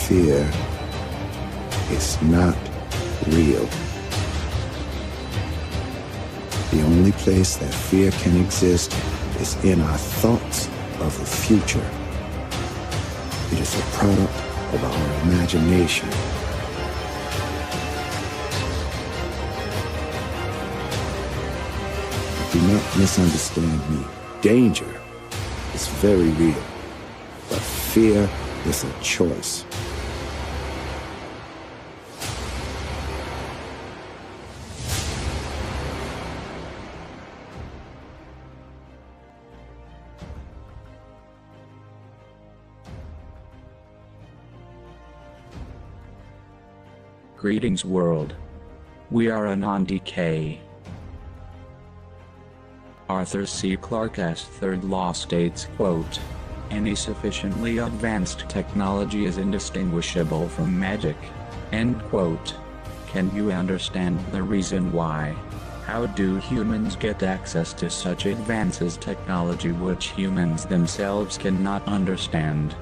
fear is not real. The only place that fear can exist is in our thoughts of the future. It is a product of our imagination. Do not misunderstand me. Danger is very real, but fear is a choice. Greetings world. We are on decay. Arthur C. Clarke's third law states, quote, "Any sufficiently advanced technology is indistinguishable from magic." End quote. Can you understand the reason why? How do humans get access to such advances technology which humans themselves cannot understand?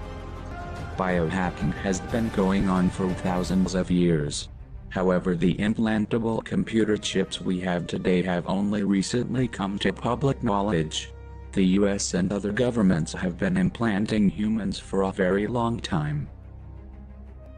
Biohacking has been going on for thousands of years. However, the implantable computer chips we have today have only recently come to public knowledge. The US and other governments have been implanting humans for a very long time.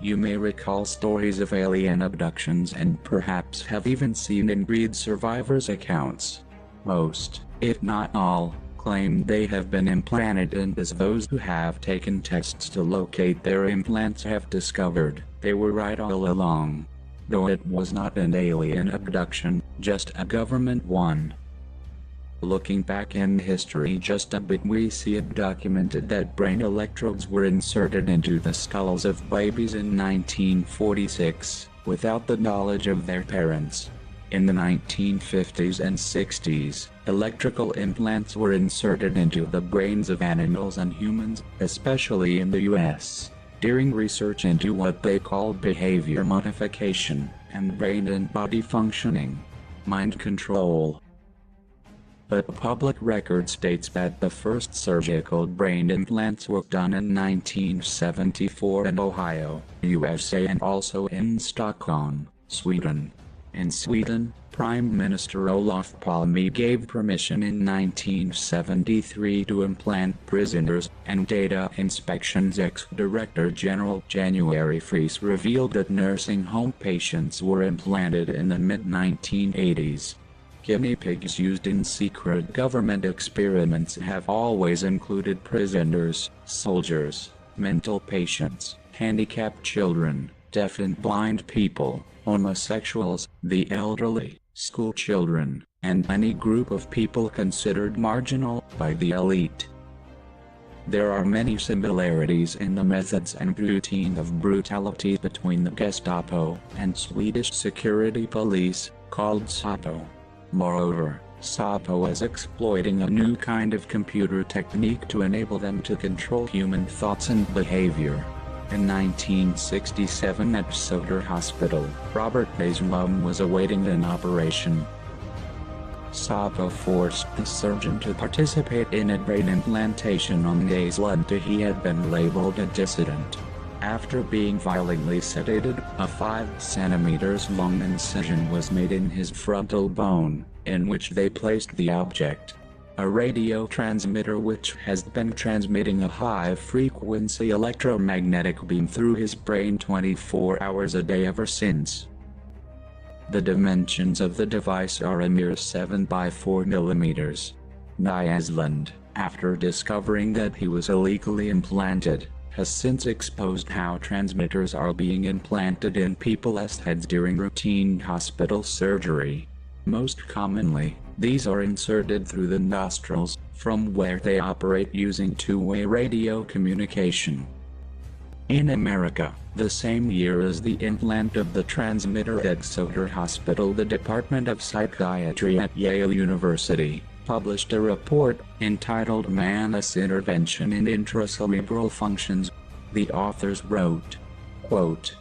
You may recall stories of alien abductions and perhaps have even seen and read survivors' accounts. Most, if not all, claim they have been implanted, and as those who have taken tests to locate their implants have discovered, they were right all along. Though it was not an alien abduction, just a government one. Looking back in history just a bit, we see it documented that brain electrodes were inserted into the skulls of babies in 1946, without the knowledge of their parents. In the 1950s and 60s, electrical implants were inserted into the brains of animals and humans, especially in the US, during research into what they called behavior modification, and brain and body functioning, mind control. But public record states that the first surgical brain implants were done in 1974 in Ohio, USA, and also in Stockholm, Sweden. In Sweden, Prime Minister Olof Palme gave permission in 1973 to implant prisoners, and Data Inspection's ex-Director General January Fries revealed that nursing home patients were implanted in the mid-1980s. Guinea pigs used in secret government experiments have always included prisoners, soldiers, mental patients, handicapped children, deaf and blind people, homosexuals, the elderly, school children, and any group of people considered marginal by the elite. There are many similarities in the methods and routine of brutality between the Gestapo and Swedish security police, called SAPO. Moreover, SAPO is exploiting a new kind of computer technique to enable them to control human thoughts and behavior. In 1967 at Söder Hospital, Robert Day's mum was awaiting an operation. SAPO forced the surgeon to participate in a brain implantation on Day's lung. He had been labeled a dissident. After being violently sedated, a 5 cm long incision was made in his frontal bone, in which they placed the object. A radio transmitter which has been transmitting a high-frequency electromagnetic beam through his brain 24 hours a day ever since. The dimensions of the device are a mere 7 by 4 mm. Nyasaland, after discovering that he was illegally implanted, has since exposed how transmitters are being implanted in people's heads during routine hospital surgery. Most commonly, these are inserted through the nostrils, from where they operate using two-way radio communication. In America, the same year as the implant of the transmitter at Söder Hospital, the Department of Psychiatry at Yale University published a report entitled Manus Intervention in Intracerebral Functions. The authors wrote, quote,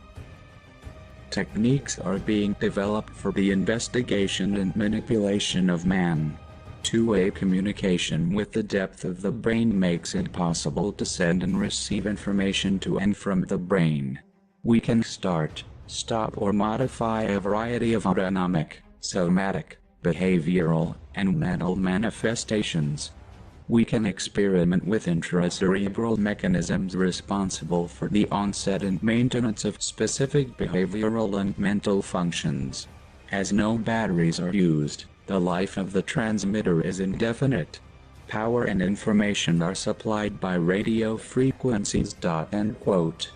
"Techniques are being developed for the investigation and manipulation of man. Two-way communication with the depth of the brain makes it possible to send and receive information to and from the brain. We can start, stop or modify a variety of autonomic, somatic, behavioral, and mental manifestations. We can experiment with intracerebral mechanisms responsible for the onset and maintenance of specific behavioral and mental functions. As no batteries are used, the life of the transmitter is indefinite. Power and information are supplied by radio frequencies. End quote.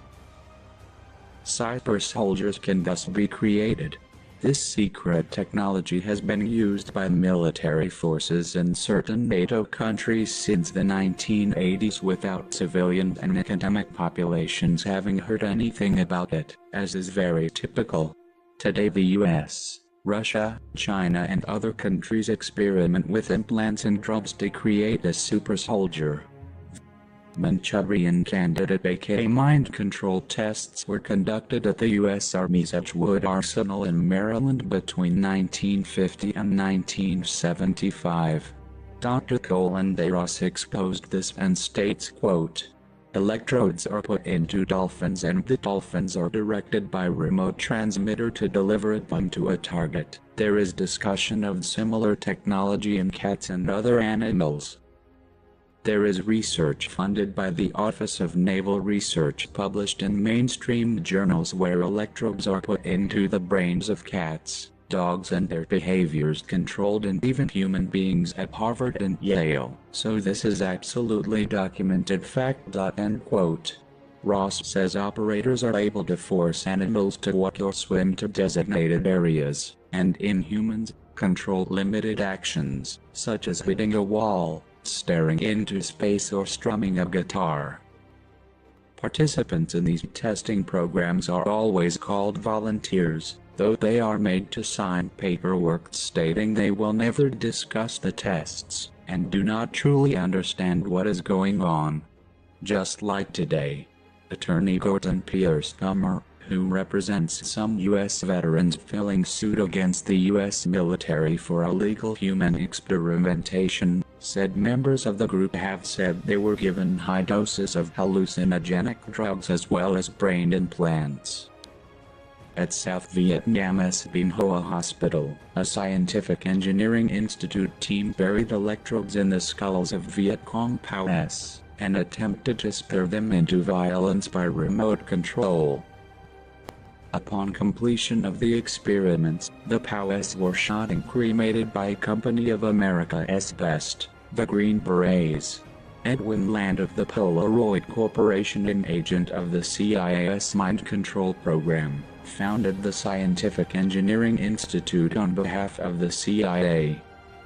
Cyber soldiers can thus be created. This secret technology has been used by military forces in certain NATO countries since the 1980s without civilian and academic populations having heard anything about it, as is very typical. Today the US, Russia, China and other countries experiment with implants and drugs to create a super soldier. Manchurian Candidate aka mind control tests were conducted at the U.S. Army's Edgewood Arsenal in Maryland between 1950 and 1975. Dr. Colin DeRoss exposed this and states, quote, "Electrodes are put into dolphins and the dolphins are directed by remote transmitter to deliver a bomb to a target. There is discussion of similar technology in cats and other animals. There is research funded by the Office of Naval Research published in mainstream journals where electrodes are put into the brains of cats, dogs and their behaviors controlled and even human beings at Harvard and Yale, so this is absolutely documented fact." End quote. Ross says operators are able to force animals to walk or swim to designated areas, and in humans, control limited actions, such as hitting a wall, staring into space or strumming a guitar. Participants in these testing programs are always called volunteers, though they are made to sign paperwork stating they will never discuss the tests, and do not truly understand what is going on. Just like today. Attorney Gordon Pierce Gummer, who represents some U.S. veterans filing suit against the U.S. military for illegal human experimentation, said members of the group have said they were given high doses of hallucinogenic drugs as well as brain implants. At South Vietnam's Binh Hoa Hospital, a scientific engineering institute team buried electrodes in the skulls of Viet Cong POWs, and attempted to spur them into violence by remote control. Upon completion of the experiments, the POWs were shot and cremated by Company of America's best, the Green Berets. Edwin Land of the Polaroid Corporation, an agent of the CIA's mind control program, founded the Scientific Engineering Institute on behalf of the CIA.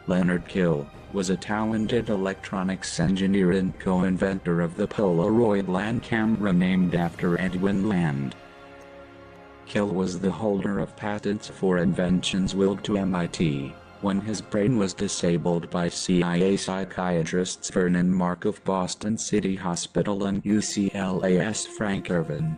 Leonard Kill was a talented electronics engineer and co-inventor of the Polaroid Land camera named after Edwin Land. Kill was the holder of patents for inventions willed to MIT, when his brain was disabled by CIA psychiatrists Vernon Mark of Boston City Hospital and UCLA's Frank Irvin.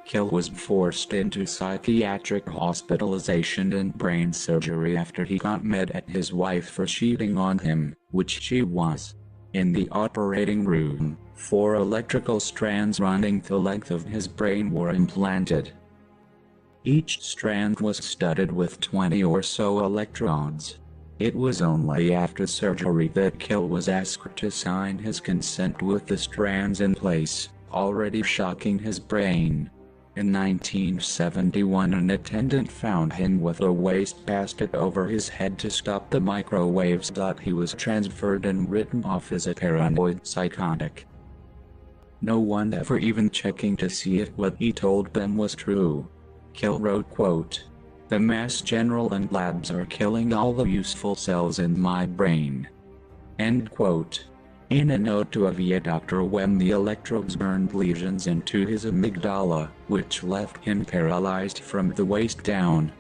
Kill was forced into psychiatric hospitalization and brain surgery after he got mad at his wife for cheating on him, which she was. In the operating room, 4 electrical strands running the length of his brain were implanted. Each strand was studded with 20 or so electrodes. It was only after surgery that Kill was asked to sign his consent with the strands in place, already shocking his brain. In 1971, an attendant found him with a wastebasket over his head to stop the microwaves. He was transferred and written off as a paranoid psychotic. No one ever even checking to see if what he told them was true. Kill wrote, quote, "The Mass General and labs are killing all the useful cells in my brain." End quote. In a note to a VA doctor when the electrodes burned lesions into his amygdala, which left him paralyzed from the waist down.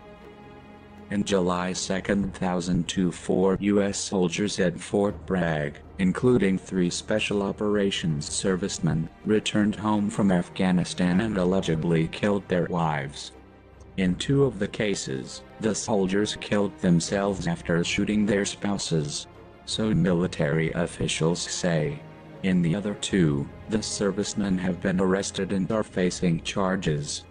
In July 2, 2004, U.S. soldiers at Fort Bragg, including 3 Special Operations servicemen, returned home from Afghanistan and allegedly killed their wives. In 2 of the cases, the soldiers killed themselves after shooting their spouses. So military officials say. In the other 2, the servicemen have been arrested and are facing charges.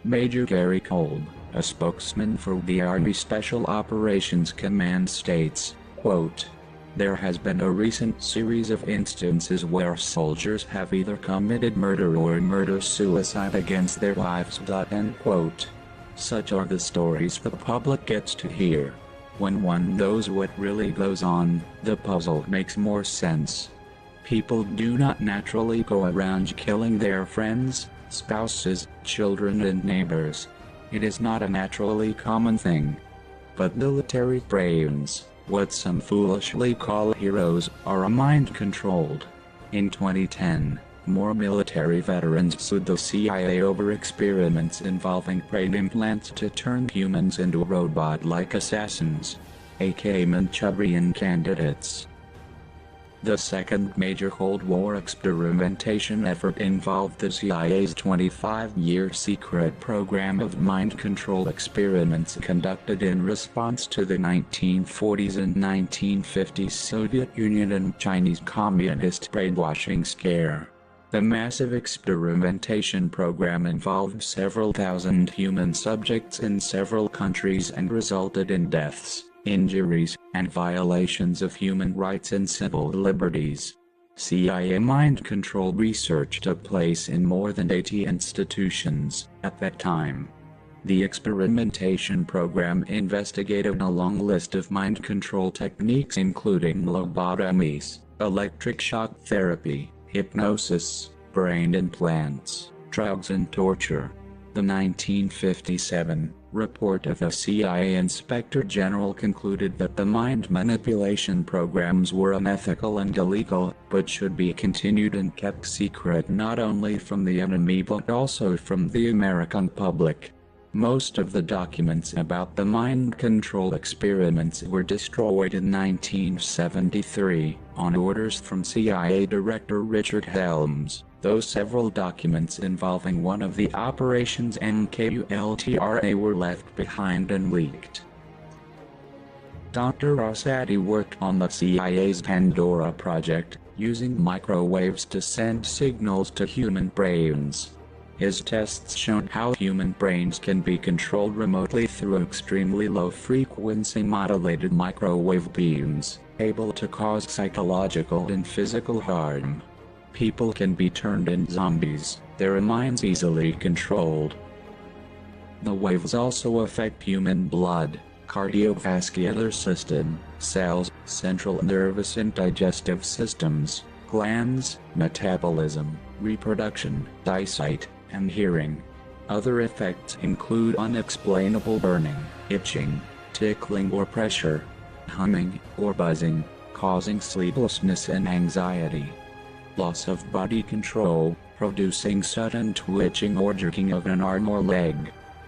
Major Gary Kolb, a spokesman for the Army Special Operations Command states, quote, "There has been a recent series of instances where soldiers have either committed murder or murder-suicide against their wives." End quote. Such are the stories the public gets to hear. When one knows what really goes on, the puzzle makes more sense. People do not naturally go around killing their friends, spouses, children and neighbors. It is not a naturally common thing. But military brains, what some foolishly call heroes, are mind-controlled. In 2010, more military veterans sued the CIA over experiments involving brain implants to turn humans into robot-like assassins, aka Manchurian candidates. The second major Cold War experimentation effort involved the CIA's 25-year secret program of mind control experiments conducted in response to the 1940s and 1950s Soviet Union and Chinese Communist brainwashing scare. The massive experimentation program involved several thousand human subjects in several countries and resulted in deaths, injuries, and violations of human rights and civil liberties. CIA mind control research took place in more than 80 institutions at that time. The experimentation program investigated a long list of mind control techniques including lobotomies, electric shock therapy, hypnosis, brain implants, drugs and torture. The 1957 report of the CIA Inspector General concluded that the mind manipulation programs were unethical and illegal, but should be continued and kept secret not only from the enemy but also from the American public. Most of the documents about the mind control experiments were destroyed in 1973, on orders from CIA Director Richard Helms, though several documents involving one of the operations MKULTRA were left behind and leaked. Dr. Rosati worked on the CIA's Pandora project, using microwaves to send signals to human brains. His tests showed how human brains can be controlled remotely through extremely low-frequency modulated microwave beams, able to cause psychological and physical harm. People can be turned into zombies, their minds easily controlled. The waves also affect human blood, cardiovascular system, cells, central nervous and digestive systems, glands, metabolism, reproduction, eyesight, and hearing. Other effects include unexplainable burning, itching, tickling or pressure, humming or buzzing, causing sleeplessness and anxiety, loss of body control, producing sudden twitching or jerking of an arm or leg,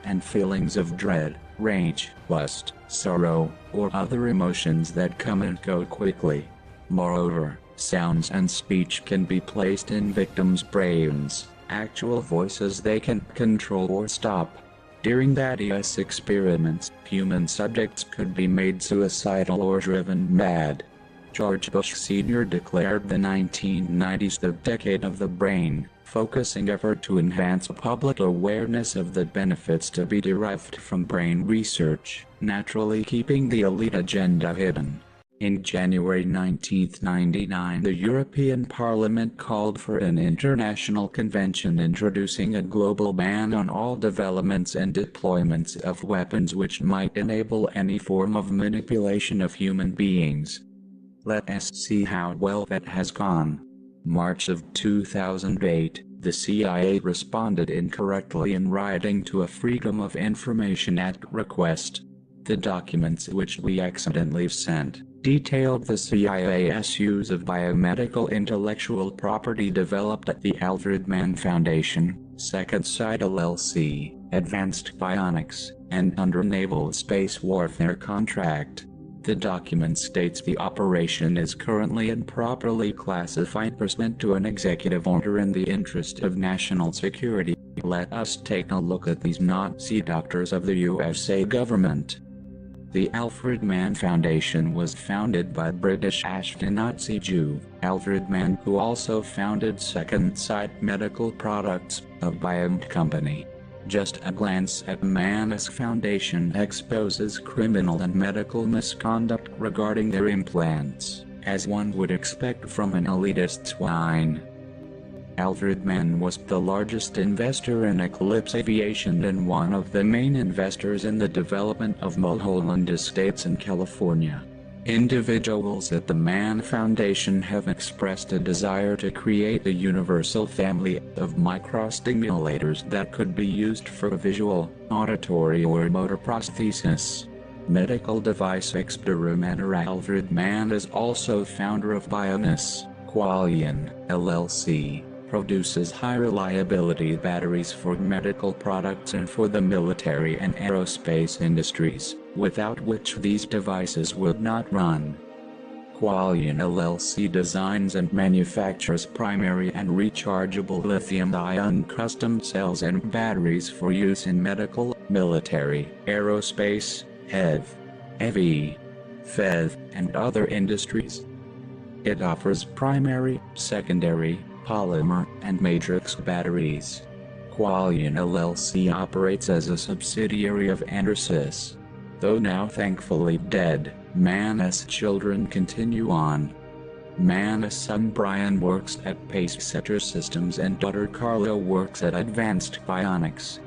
and feelings of dread, rage, lust, sorrow, or other emotions that come and go quickly. Moreover, sounds and speech can be placed in victims' brains, actual voices they can control or stop. During the ADS experiments, human subjects could be made suicidal or driven mad. George Bush Sr. declared the 1990s the decade of the brain, focusing effort to enhance public awareness of the benefits to be derived from brain research, naturally keeping the elite agenda hidden. In January 1999, the European Parliament called for an international convention introducing a global ban on all developments and deployments of weapons which might enable any form of manipulation of human beings. Let us see how well that has gone. March of 2008, the CIA responded incorrectly in writing to a Freedom of Information Act request. The documents which we accidentally sent detailed the CIA's use of biomedical intellectual property developed at the Alfred Mann Foundation, Second Sight LLC, Advanced Bionics, and under Naval Space Warfare contract. The document states the operation is currently improperly classified pursuant to an executive order in the interest of national security. Let us take a look at these Nazi doctors of the USA government. The Alfred Mann Foundation was founded by British Ashkenazi Jew, Alfred Mann, who also founded Second Sight Medical Products, a biomed company. Just a glance at Manas Foundation exposes criminal and medical misconduct regarding their implants, as one would expect from an elitist swine. Alfred Mann was the largest investor in Eclipse Aviation and one of the main investors in the development of Mulholland Estates in California. Individuals at the Mann Foundation have expressed a desire to create a universal family of microstimulators that could be used for visual, auditory or motor prosthesis. Medical device experimenter Alfred Mann is also founder of Bioness, Qualian, LLC, produces high-reliability batteries for medical products and for the military and aerospace industries, without which these devices would not run. Qualian LLC designs and manufactures primary and rechargeable lithium-ion custom cells and batteries for use in medical, military, aerospace, EV, FEV, and other industries. It offers primary, secondary, polymer, and matrix batteries. Qualian LLC operates as a subsidiary of Andersys. Though now thankfully dead, Manna's children continue on. Manna's son Brian works at Pacesetter Systems and daughter Carla works at Advanced Bionics.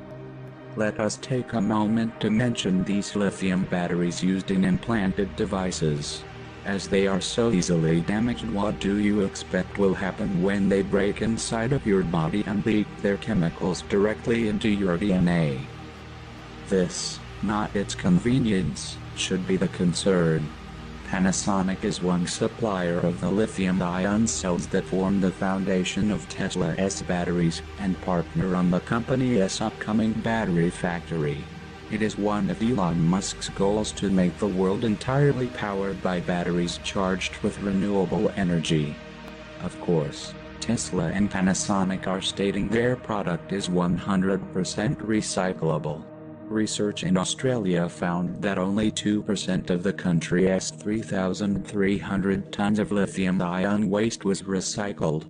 Let us take a moment to mention these lithium batteries used in implanted devices. As they are so easily damaged, what do you expect will happen when they break inside of your body and leak their chemicals directly into your DNA? This, not its convenience, should be the concern. Panasonic is one supplier of the lithium-ion cells that form the foundation of Tesla's batteries, and partner on the company's upcoming battery factory. It is one of Elon Musk's goals to make the world entirely powered by batteries charged with renewable energy. Of course, Tesla and Panasonic are stating their product is 100% recyclable. Research in Australia found that only 2% of the country's 3,300 tons of lithium-ion waste was recycled.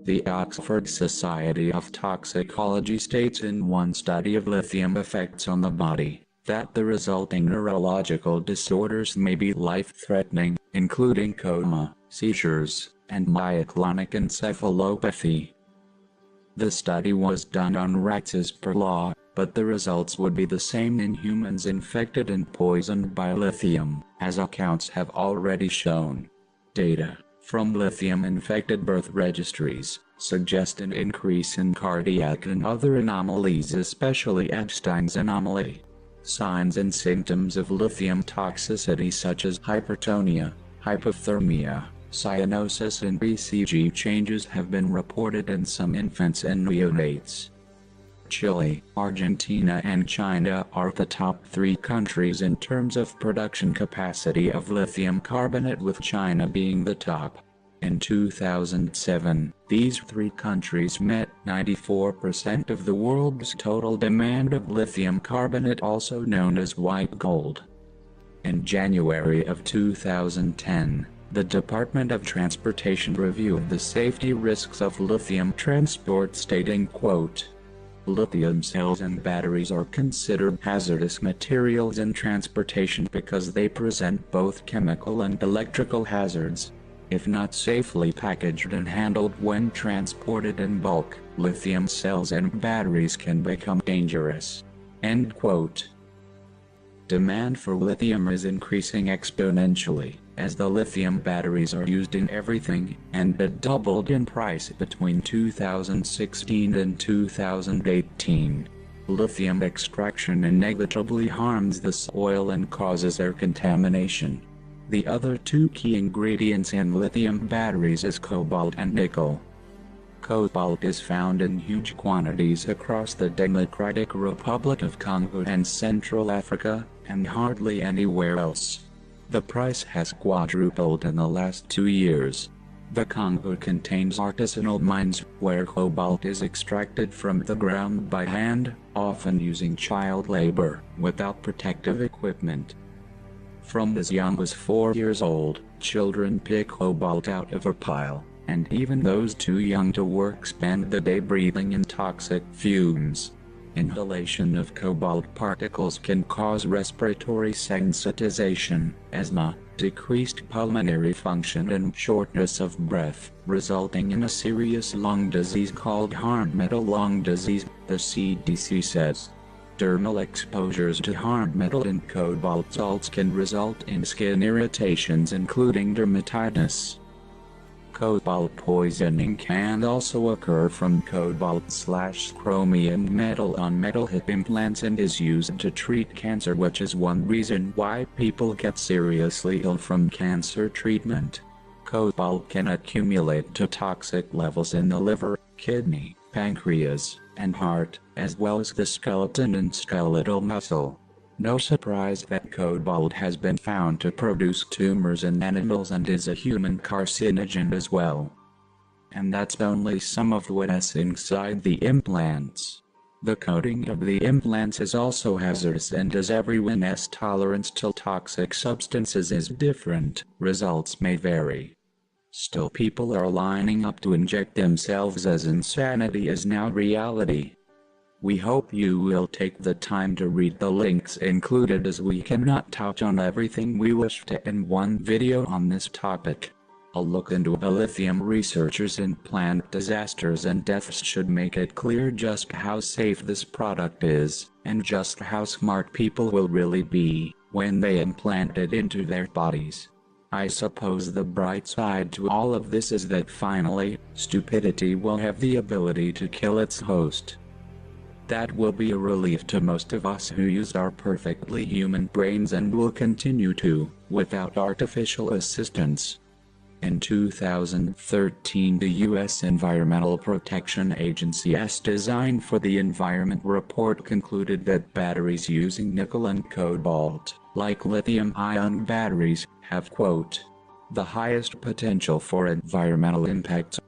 The Oxford Society of Toxicology states in one study of lithium effects on the body, that the resulting neurological disorders may be life-threatening, including coma, seizures, and myoclonic encephalopathy. The study was done on rats as per law, but the results would be the same in humans infected and poisoned by lithium, as accounts have already shown. Data from lithium-infected birth registries suggest an increase in cardiac and other anomalies, especially Epstein's anomaly. Signs and symptoms of lithium toxicity such as hypertonia, hypothermia, cyanosis and ECG changes have been reported in some infants and neonates. Chile, Argentina and China are the top 3 countries in terms of production capacity of lithium carbonate, with China being the top. In 2007, these 3 countries met 94% of the world's total demand of lithium carbonate, also known as white gold. In January of 2010, the Department of Transportation reviewed the safety risks of lithium transport, stating, quote, "Lithium cells and batteries are considered hazardous materials in transportation because they present both chemical and electrical hazards. If not safely packaged and handled when transported in bulk, lithium cells and batteries can become dangerous." End quote. Demand for lithium is increasing exponentially, as the lithium batteries are used in everything, and it doubled in price between 2016 and 2018. Lithium extraction negligibly harms the soil and causes air contamination. The other 2 key ingredients in lithium batteries is cobalt and nickel. Cobalt is found in huge quantities across the Democratic Republic of Congo and Central Africa, and hardly anywhere else. The price has quadrupled in the last 2 years. The Congo contains artisanal mines, where cobalt is extracted from the ground by hand, often using child labor, without protective equipment. From as young as 4 years old, children pick cobalt out of a pile, and even those too young to work spend the day breathing in toxic fumes. Inhalation of cobalt particles can cause respiratory sensitization, asthma, decreased pulmonary function and shortness of breath, resulting in a serious lung disease called hard metal lung disease, the CDC says. Dermal exposures to hard metal and cobalt salts can result in skin irritations including dermatitis. Cobalt poisoning can also occur from cobalt/chromium metal on metal hip implants and is used to treat cancer, which is one reason why people get seriously ill from cancer treatment. Cobalt can accumulate to toxic levels in the liver, kidney, pancreas, and heart, as well as the skeleton and skeletal muscle. No surprise that cobalt has been found to produce tumors in animals and is a human carcinogen as well. And that's only some of what's inside the implants. The coating of the implants is also hazardous, and as everyone's tolerance to toxic substances is different, results may vary. Still, people are lining up to inject themselves as insanity is now reality. We hope you will take the time to read the links included, as we cannot touch on everything we wish to in one video on this topic. A look into the lithium researchers in plant disasters and deaths should make it clear just how safe this product is, and just how smart people will really be when they implant it into their bodies. I suppose the bright side to all of this is that finally, stupidity will have the ability to kill its host. That will be a relief to most of us who use our perfectly human brains and will continue to, without artificial assistance. In 2013, the U.S. Environmental Protection Agency's Design for the Environment report concluded that batteries using nickel and cobalt, like lithium-ion batteries, have, quote, the highest potential for environmental impacts.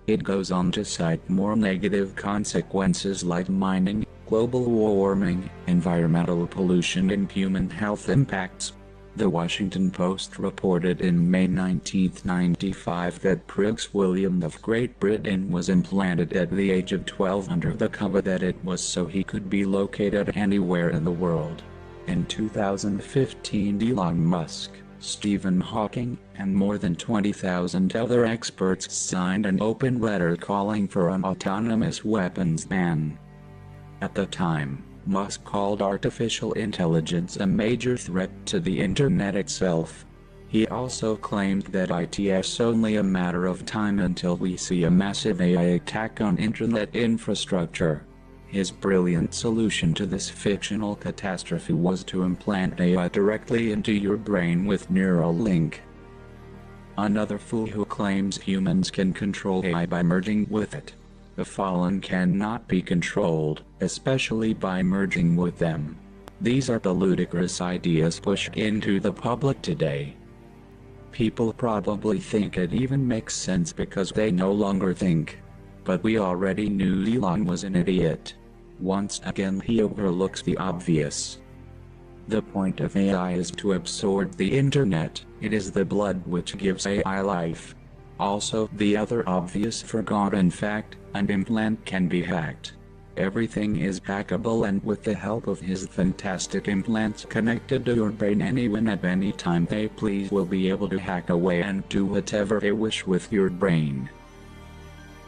It goes on to cite more negative consequences like mining, global warming, environmental pollution and human health impacts. The Washington Post reported in May 1995 that Prince William of Great Britain was implanted at the age of 12 under the cover that it was so he could be located anywhere in the world. In 2015, Elon Musk, Stephen Hawking, and more than 20,000 other experts signed an open letter calling for an autonomous weapons ban. At the time, Musk called artificial intelligence a major threat to the internet itself. He also claimed that it's only a matter of time until we see a massive AI attack on internet infrastructure. His brilliant solution to this fictional catastrophe was to implant AI directly into your brain with Neuralink. Another fool who claims humans can control AI by merging with it. The fallen cannot be controlled, especially by merging with them. These are the ludicrous ideas pushed into the public today. People probably think it even makes sense because they no longer think. But we already knew Elon was an idiot. Once again, he overlooks the obvious. The point of AI is to absorb the internet. It is the blood which gives AI life. Also, the other obvious forgotten fact, an implant can be hacked. Everything is hackable, and with the help of his fantastic implants connected to your brain, anyone at any time they please will be able to hack away and do whatever they wish with your brain.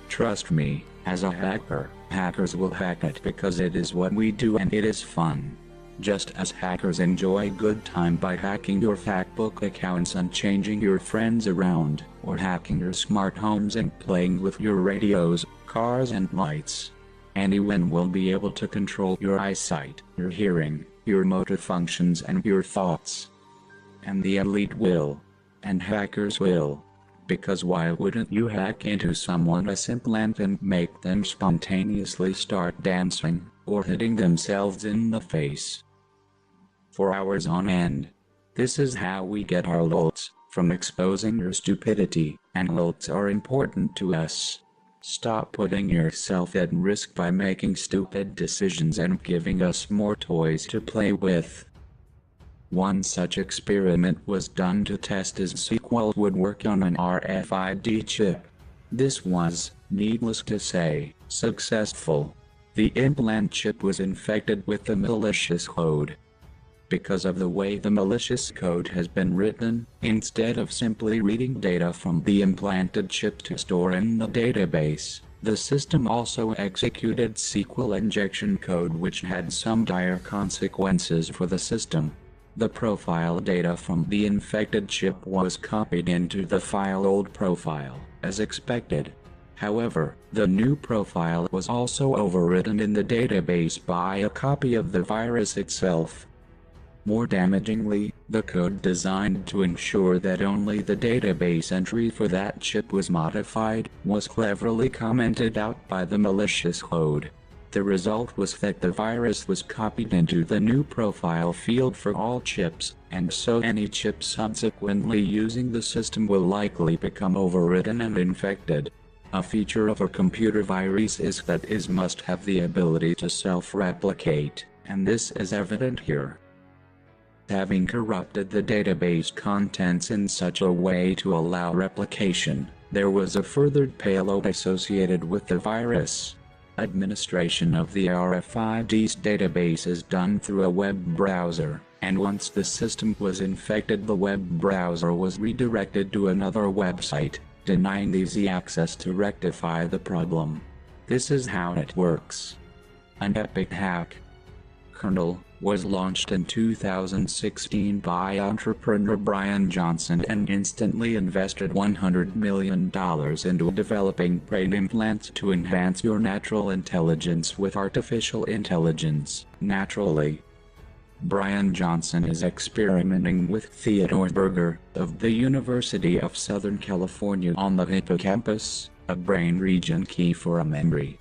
Trust me, as a hacker, hackers will hack it because it is what we do and it is fun. Just as hackers enjoy a good time by hacking your factbook accounts and changing your friends around, or hacking your smart homes and playing with your radios, cars and lights. Anyone will be able to control your eyesight, your hearing, your motor functions and your thoughts. And the elite will. And hackers will. Because why wouldn't you hack into someone's implant and make them spontaneously start dancing, or hitting themselves in the face for hours on end? This is how we get our lults, from exposing your stupidity, and lults are important to us. Stop putting yourself at risk by making stupid decisions and giving us more toys to play with. One such experiment was done to test as sequel would work on an RFID chip. This was, needless to say, successful. the implant chip was infected with the malicious code. Because of the way the malicious code has been written, instead of simply reading data from the implanted chip to store in the database, the system also executed SQL injection code which had some dire consequences for the system. The profile data from the infected chip was copied into the file old profile, as expected. However, the new profile was also overwritten in the database by a copy of the virus itself. More damagingly, the code designed to ensure that only the database entry for that chip was modified, was cleverly commented out by the malicious code. The result was that the virus was copied into the new profile field for all chips, and so any chip subsequently using the system will likely become overwritten and infected. A feature of a computer virus is that it must have the ability to self-replicate, and this is evident here. Having corrupted the database contents in such a way to allow replication, there was a further payload associated with the virus. Administration of the RFID's database is done through a web browser, and once the system was infected, the web browser was redirected to another website, denying easy access to rectify the problem. This is how it works. An epic hack. Kernel was launched in 2016 by entrepreneur Brian Johnson and instantly invested $100 million into developing brain implants to enhance your natural intelligence with artificial intelligence, naturally. Brian Johnson is experimenting with Theodore Berger, of the University of Southern California on the hippocampus, a brain region key for a memory.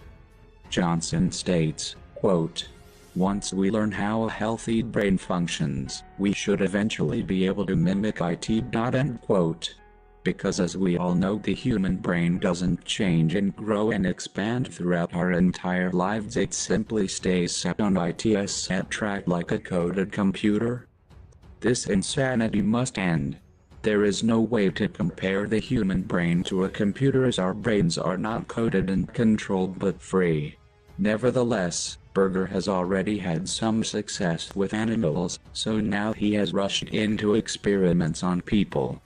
Johnson states, quote, "Once we learn how a healthy brain functions, we should eventually be able to mimic it. End quote. Because as we all know, the human brain doesn't change and grow and expand throughout our entire lives, it simply stays set on its set track like a coded computer. This insanity must end. There is no way to compare the human brain to a computer, as our brains are not coded and controlled but free. Nevertheless, Berger has already had some success with animals, so now he has rushed into experiments on people."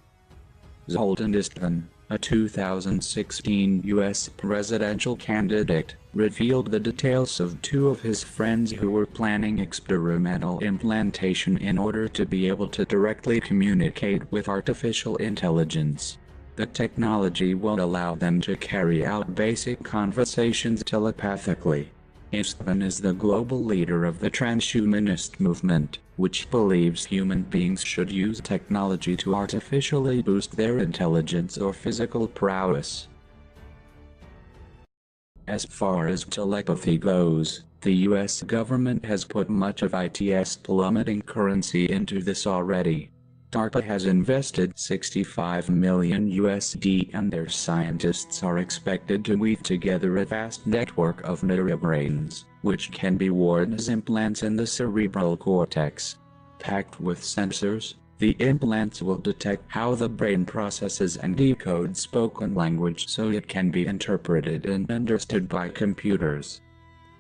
Zoltan Istvan, a 2016 U.S. presidential candidate, revealed the details of two of his friends who were planning experimental implantation in order to be able to directly communicate with artificial intelligence. The technology will allow them to carry out basic conversations telepathically. Istvan is the global leader of the transhumanist movement, which believes human beings should use technology to artificially boost their intelligence or physical prowess. As far as telepathy goes, the US government has put much of its plummeting currency into this already. DARPA has invested $65 million USD, and their scientists are expected to weave together a vast network of neurobrains, which can be worn as implants in the cerebral cortex. Packed with sensors, the implants will detect how the brain processes and decodes spoken language so it can be interpreted and understood by computers.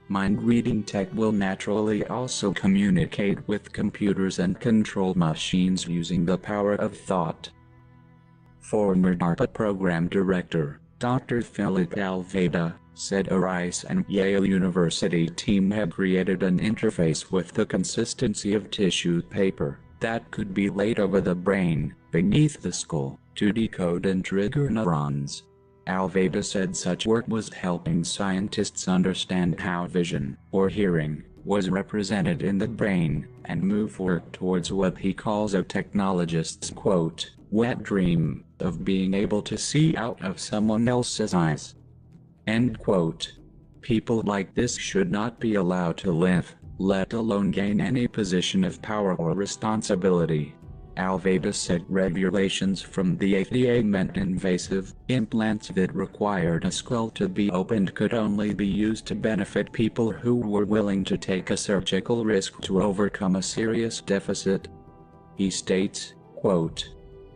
Mind-reading tech will naturally also communicate with computers and control machines using the power of thought. Former DARPA program director, Dr. Philip Almeida, said a Rice and Yale University team had created an interface with the consistency of tissue paper that could be laid over the brain, beneath the skull, to decode and trigger neurons. Almeida said such work was helping scientists understand how vision, or hearing, was represented in the brain, and move work towards what he calls a technologist's, quote, wet dream, of being able to see out of someone else's eyes. End quote. People like this should not be allowed to live, let alone gain any position of power or responsibility. Almeida said regulations from the FDA meant invasive implants that required a skull to be opened could only be used to benefit people who were willing to take a surgical risk to overcome a serious deficit. He states, quote,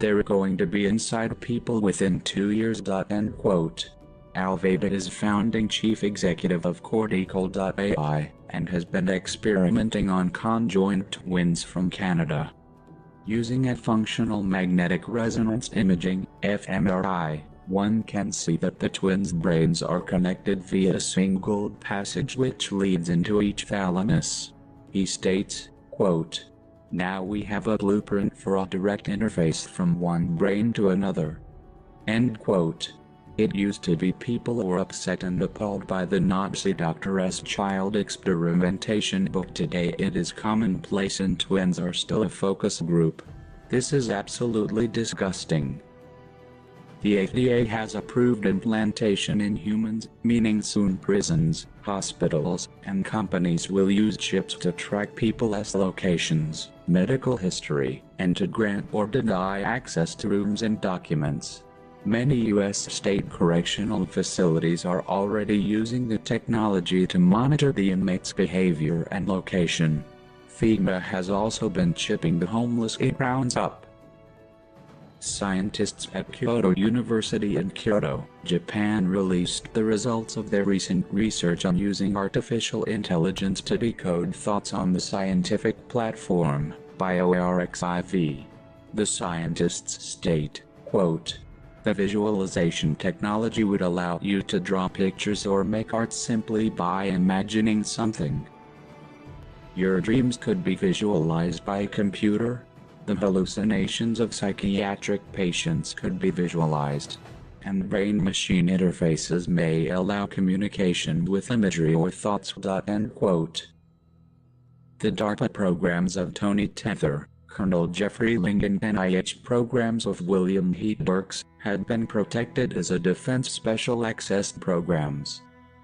"They're going to be inside people within 2 years." End quote. Alveda is founding chief executive of Cortical.ai, and has been experimenting on conjoined twins from Canada. Using a functional magnetic resonance imaging, fMRI, one can see that the twins' brains are connected via a single passage which leads into each thalamus. He states, quote, "Now we have a blueprint for a direct interface from one brain to another." End quote. It used to be people were upset and appalled by the Nazi doctor's child experimentation, but today it is commonplace and twins are still a focus group. This is absolutely disgusting. The FDA has approved implantation in humans, meaning soon prisons, hospitals, and companies will use chips to track people's locations, medical history, and to grant or deny access to rooms and documents. Many U.S. state correctional facilities are already using the technology to monitor the inmates' behavior and location. FEMA has also been chipping the homeless grounds up. Scientists at Kyoto University in Kyoto, Japan released the results of their recent research on using artificial intelligence to decode thoughts on the scientific platform, BioRxiv. The scientists state, quote, "The visualization technology would allow you to draw pictures or make art simply by imagining something. Your dreams could be visualized by a computer. The hallucinations of psychiatric patients could be visualized. And brain-machine interfaces may allow communication with imagery or thoughts." End quote. The DARPA programs of Tony Tether, Colonel Jeffrey Ling, and NIH programs of William Heath Burks had been protected as a defense special access programs.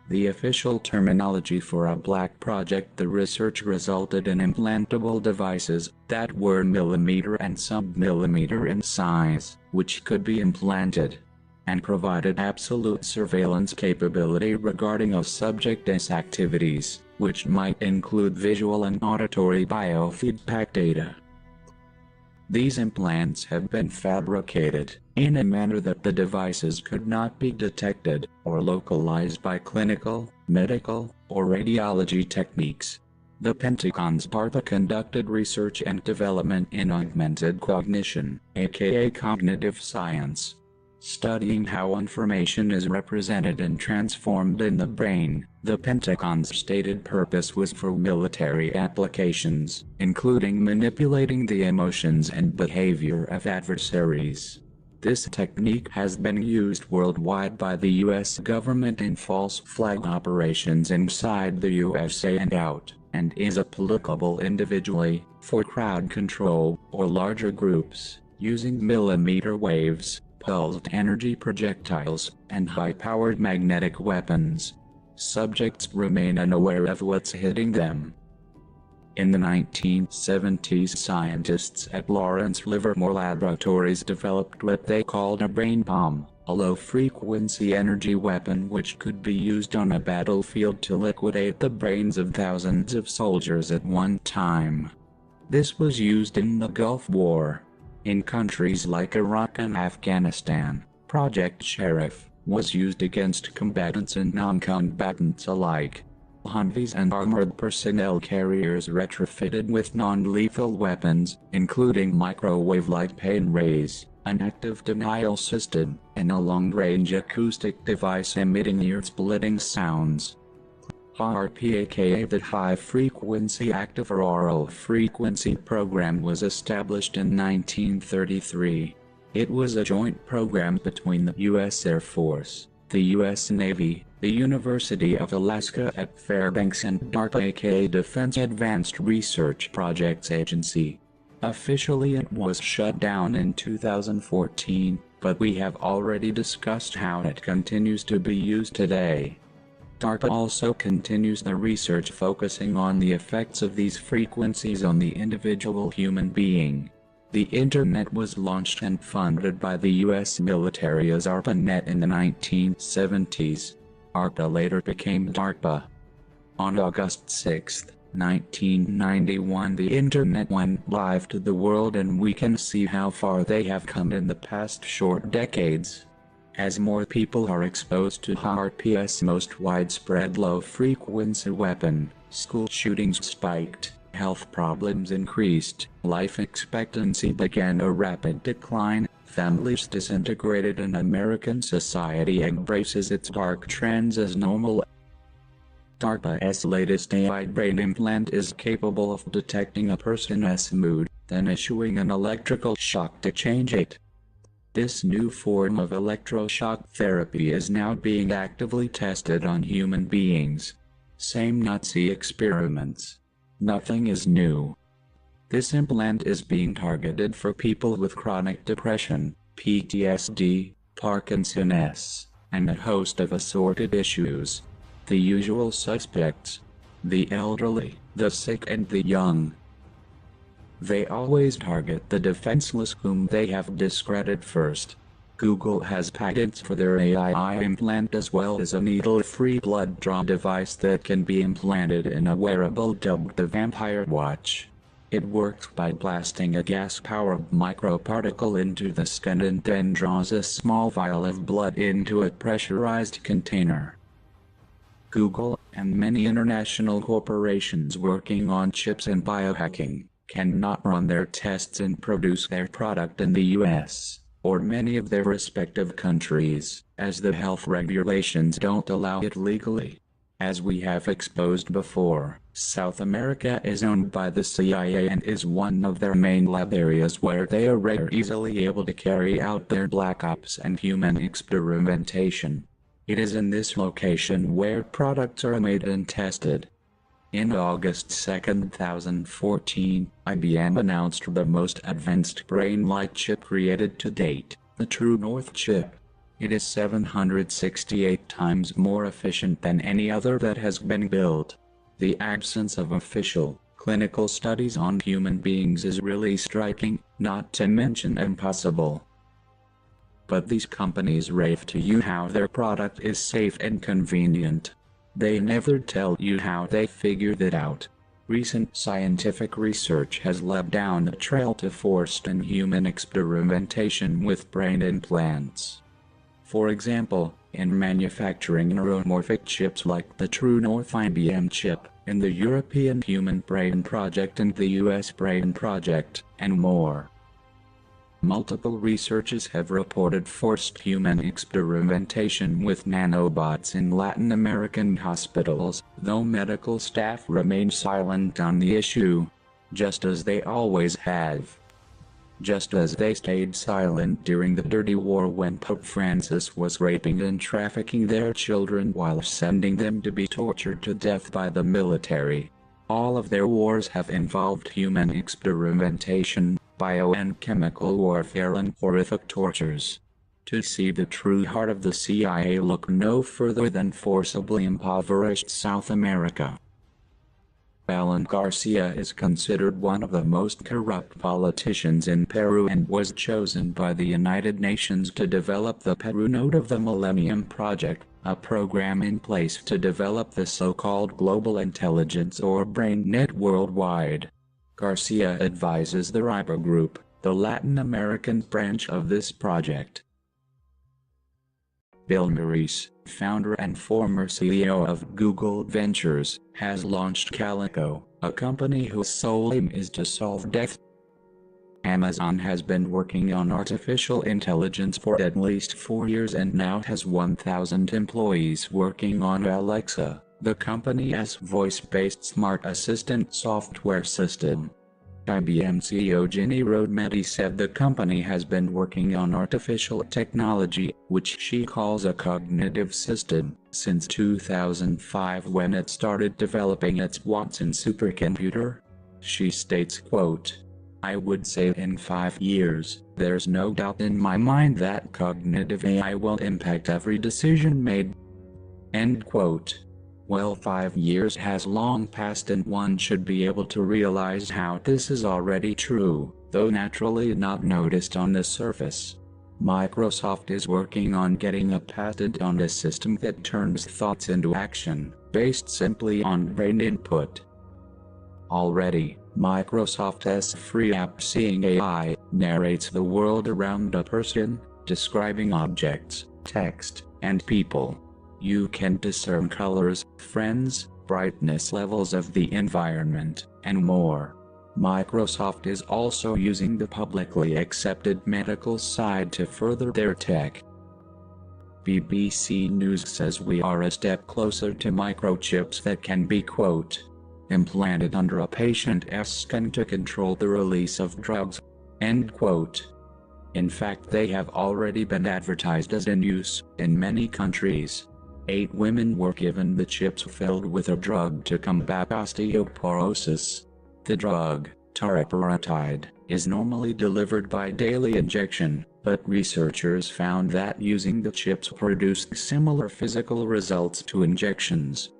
The official terminology for a black project, the research resulted in implantable devices that were millimeter and sub-millimeter in size, which could be implanted, and provided absolute surveillance capability regarding a subject's activities, which might include visual and auditory biofeedback data. These implants have been fabricated in a manner that the devices could not be detected or localized by clinical, medical, or radiology techniques. The Pentagon's DARPA conducted research and development in augmented cognition, aka cognitive science, studying how information is represented and transformed in the brain. The Pentagon's stated purpose was for military applications, including manipulating the emotions and behavior of adversaries. This technique has been used worldwide by the U.S. government in false flag operations inside the USA and out, and is applicable individually, for crowd control, or larger groups, using millimeter waves, pulsed energy projectiles, and high-powered magnetic weapons. Subjects remain unaware of what's hitting them. In the 1970s, scientists at Lawrence Livermore Laboratories developed what they called a brain bomb, a low-frequency energy weapon which could be used on a battlefield to liquidate the brains of thousands of soldiers at one time. This was used in the Gulf War. In countries like Iraq and Afghanistan, Project Sheriff was used against combatants and non-combatants alike. Humvees and armored personnel carriers retrofitted with non-lethal weapons, including microwave-like pain rays, an active denial system, and a long-range acoustic device emitting ear-splitting sounds. HAARP, aka the High Frequency Active Auroral Frequency Program, was established in 1933. It was a joint program between the U.S. Air Force, the U.S. Navy, the University of Alaska at Fairbanks, and DARPA, aka Defense Advanced Research Projects Agency. Officially it was shut down in 2014, but we have already discussed how it continues to be used today. DARPA also continues the research focusing on the effects of these frequencies on the individual human being. The Internet was launched and funded by the U.S. military as ARPANET in the 1970s. ARPA later became DARPA. On August 6, 1991, the Internet went live to the world, and we can see how far they have come in the past short decades. As more people are exposed to HRP's most widespread low-frequency weapon, school shootings spiked, health problems increased, life expectancy began a rapid decline, families disintegrated, and American society embraces its dark trends as normal. DARPA's latest AI brain implant is capable of detecting a person's mood, then issuing an electrical shock to change it. This new form of electroshock therapy is now being actively tested on human beings. Same Nazi experiments. Nothing is new. This implant is being targeted for people with chronic depression, PTSD, Parkinson's, and a host of assorted issues. The usual suspects: the elderly, the sick, and the young. They always target the defenseless, whom they have discredited first. Google has patents for their AI implant as well as a needle-free blood draw device that can be implanted in a wearable dubbed the Vampire Watch. It works by blasting a gas-powered microparticle into the skin and then draws a small vial of blood into a pressurized container. Google, and many international corporations working on chips and biohacking, cannot run their tests and produce their product in the US, or many of their respective countries, as the health regulations don't allow it legally. As we have exposed before, South America is owned by the CIA and is one of their main lab areas where they are easily able to carry out their black ops and human experimentation. It is in this location where products are made and tested. In August 2, 2014, IBM announced the most advanced brain-like chip created to date, the True North chip. It is 768 times more efficient than any other that has been built. The absence of official, clinical studies on human beings is really striking, not to mention impossible. But these companies rave to you how their product is safe and convenient. They never tell you how they figured it out. Recent scientific research has led down the trail to forced and human experimentation with brain implants. For example, in manufacturing neuromorphic chips like the True North IBM chip, in the European Human Brain Project and the US Brain Project, and more. Multiple researchers have reported forced human experimentation with nanobots in Latin American hospitals, though medical staff remain silent on the issue, just as they always have. Just as they stayed silent during the Dirty War when Pope Francis was raping and trafficking their children while sending them to be tortured to death by the military. All of their wars have involved human experimentation, bio and chemical warfare, and horrific tortures. To see the true heart of the CIA, look no further than forcibly impoverished South America. Alan Garcia is considered one of the most corrupt politicians in Peru and was chosen by the United Nations to develop the Peru node of the Millennium Project, a program in place to develop the so-called global intelligence or brain net worldwide. Garcia advises the RIBA Group, the Latin American branch of this project. Bill Maurice, founder and former CEO of Google Ventures, has launched Calico, a company whose sole aim is to solve death. Amazon has been working on artificial intelligence for at least 4 years and now has 1,000 employees working on Alexa, the company's voice-based smart assistant software system. IBM CEO Ginny Rometty said the company has been working on artificial technology, which she calls a cognitive system, since 2005 when it started developing its Watson supercomputer. She states, quote, "I would say in 5 years, there's no doubt in my mind that cognitive AI will impact every decision made." End quote. Well, 5 years has long passed and one should be able to realize how this is already true, though naturally not noticed on the surface. Microsoft is working on getting a patent on a system that turns thoughts into action, based simply on brain input. Already, Microsoft's free app Seeing AI narrates the world around a person, describing objects, text, and people. You can discern colors, friends, brightness levels of the environment, and more. Microsoft is also using the publicly accepted medical side to further their tech. BBC News says we are a step closer to microchips that can be, quote, implanted under a patient's skin to control the release of drugs, end quote. In fact, they have already been advertised as in use in many countries. 8 women were given the chips filled with a drug to combat osteoporosis. The drug, teriparatide, is normally delivered by daily injection, but researchers found that using the chips produced similar physical results to injections.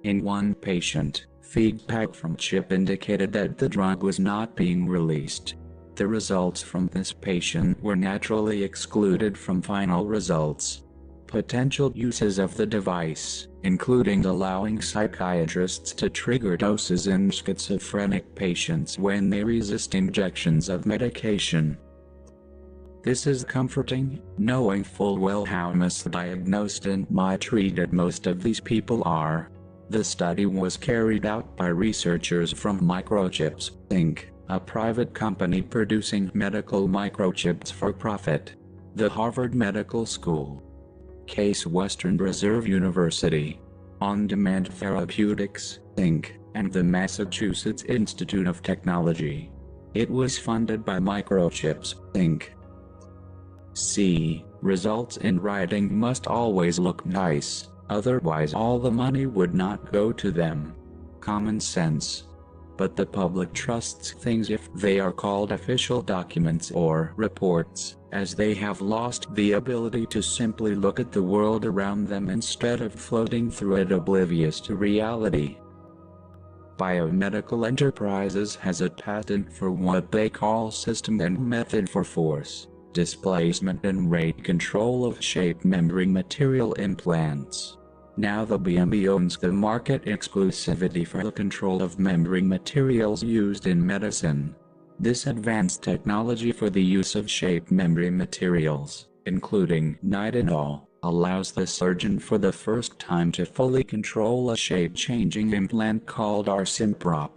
In one patient, feedback from chip indicated that the drug was not being released. The results from this patient were naturally excluded from final results. Potential uses of the device, including allowing psychiatrists to trigger doses in schizophrenic patients when they resist injections of medication. This is comforting, knowing full well how misdiagnosed and mistreated most of these people are. The study was carried out by researchers from Microchips, Inc., a private company producing medical microchips for profit. The Harvard Medical School, Case Western Reserve University, On Demand Therapeutics, Inc., and the Massachusetts Institute of Technology. It was funded by Microchips, Inc. C. Results in writing must always look nice, otherwise all the money would not go to them. Common sense. But the public trusts things if they are called official documents or reports, as they have lost the ability to simply look at the world around them instead of floating through it oblivious to reality. Biomedical Enterprises has a patent for what they call system and method for force, displacement and rate control of shape membrane material implants. Now the BME owns the market exclusivity for the control of membrane materials used in medicine. This advanced technology for the use of shape membrane materials, including nitinol, allows the surgeon for the first time to fully control a shape-changing implant called Simprop.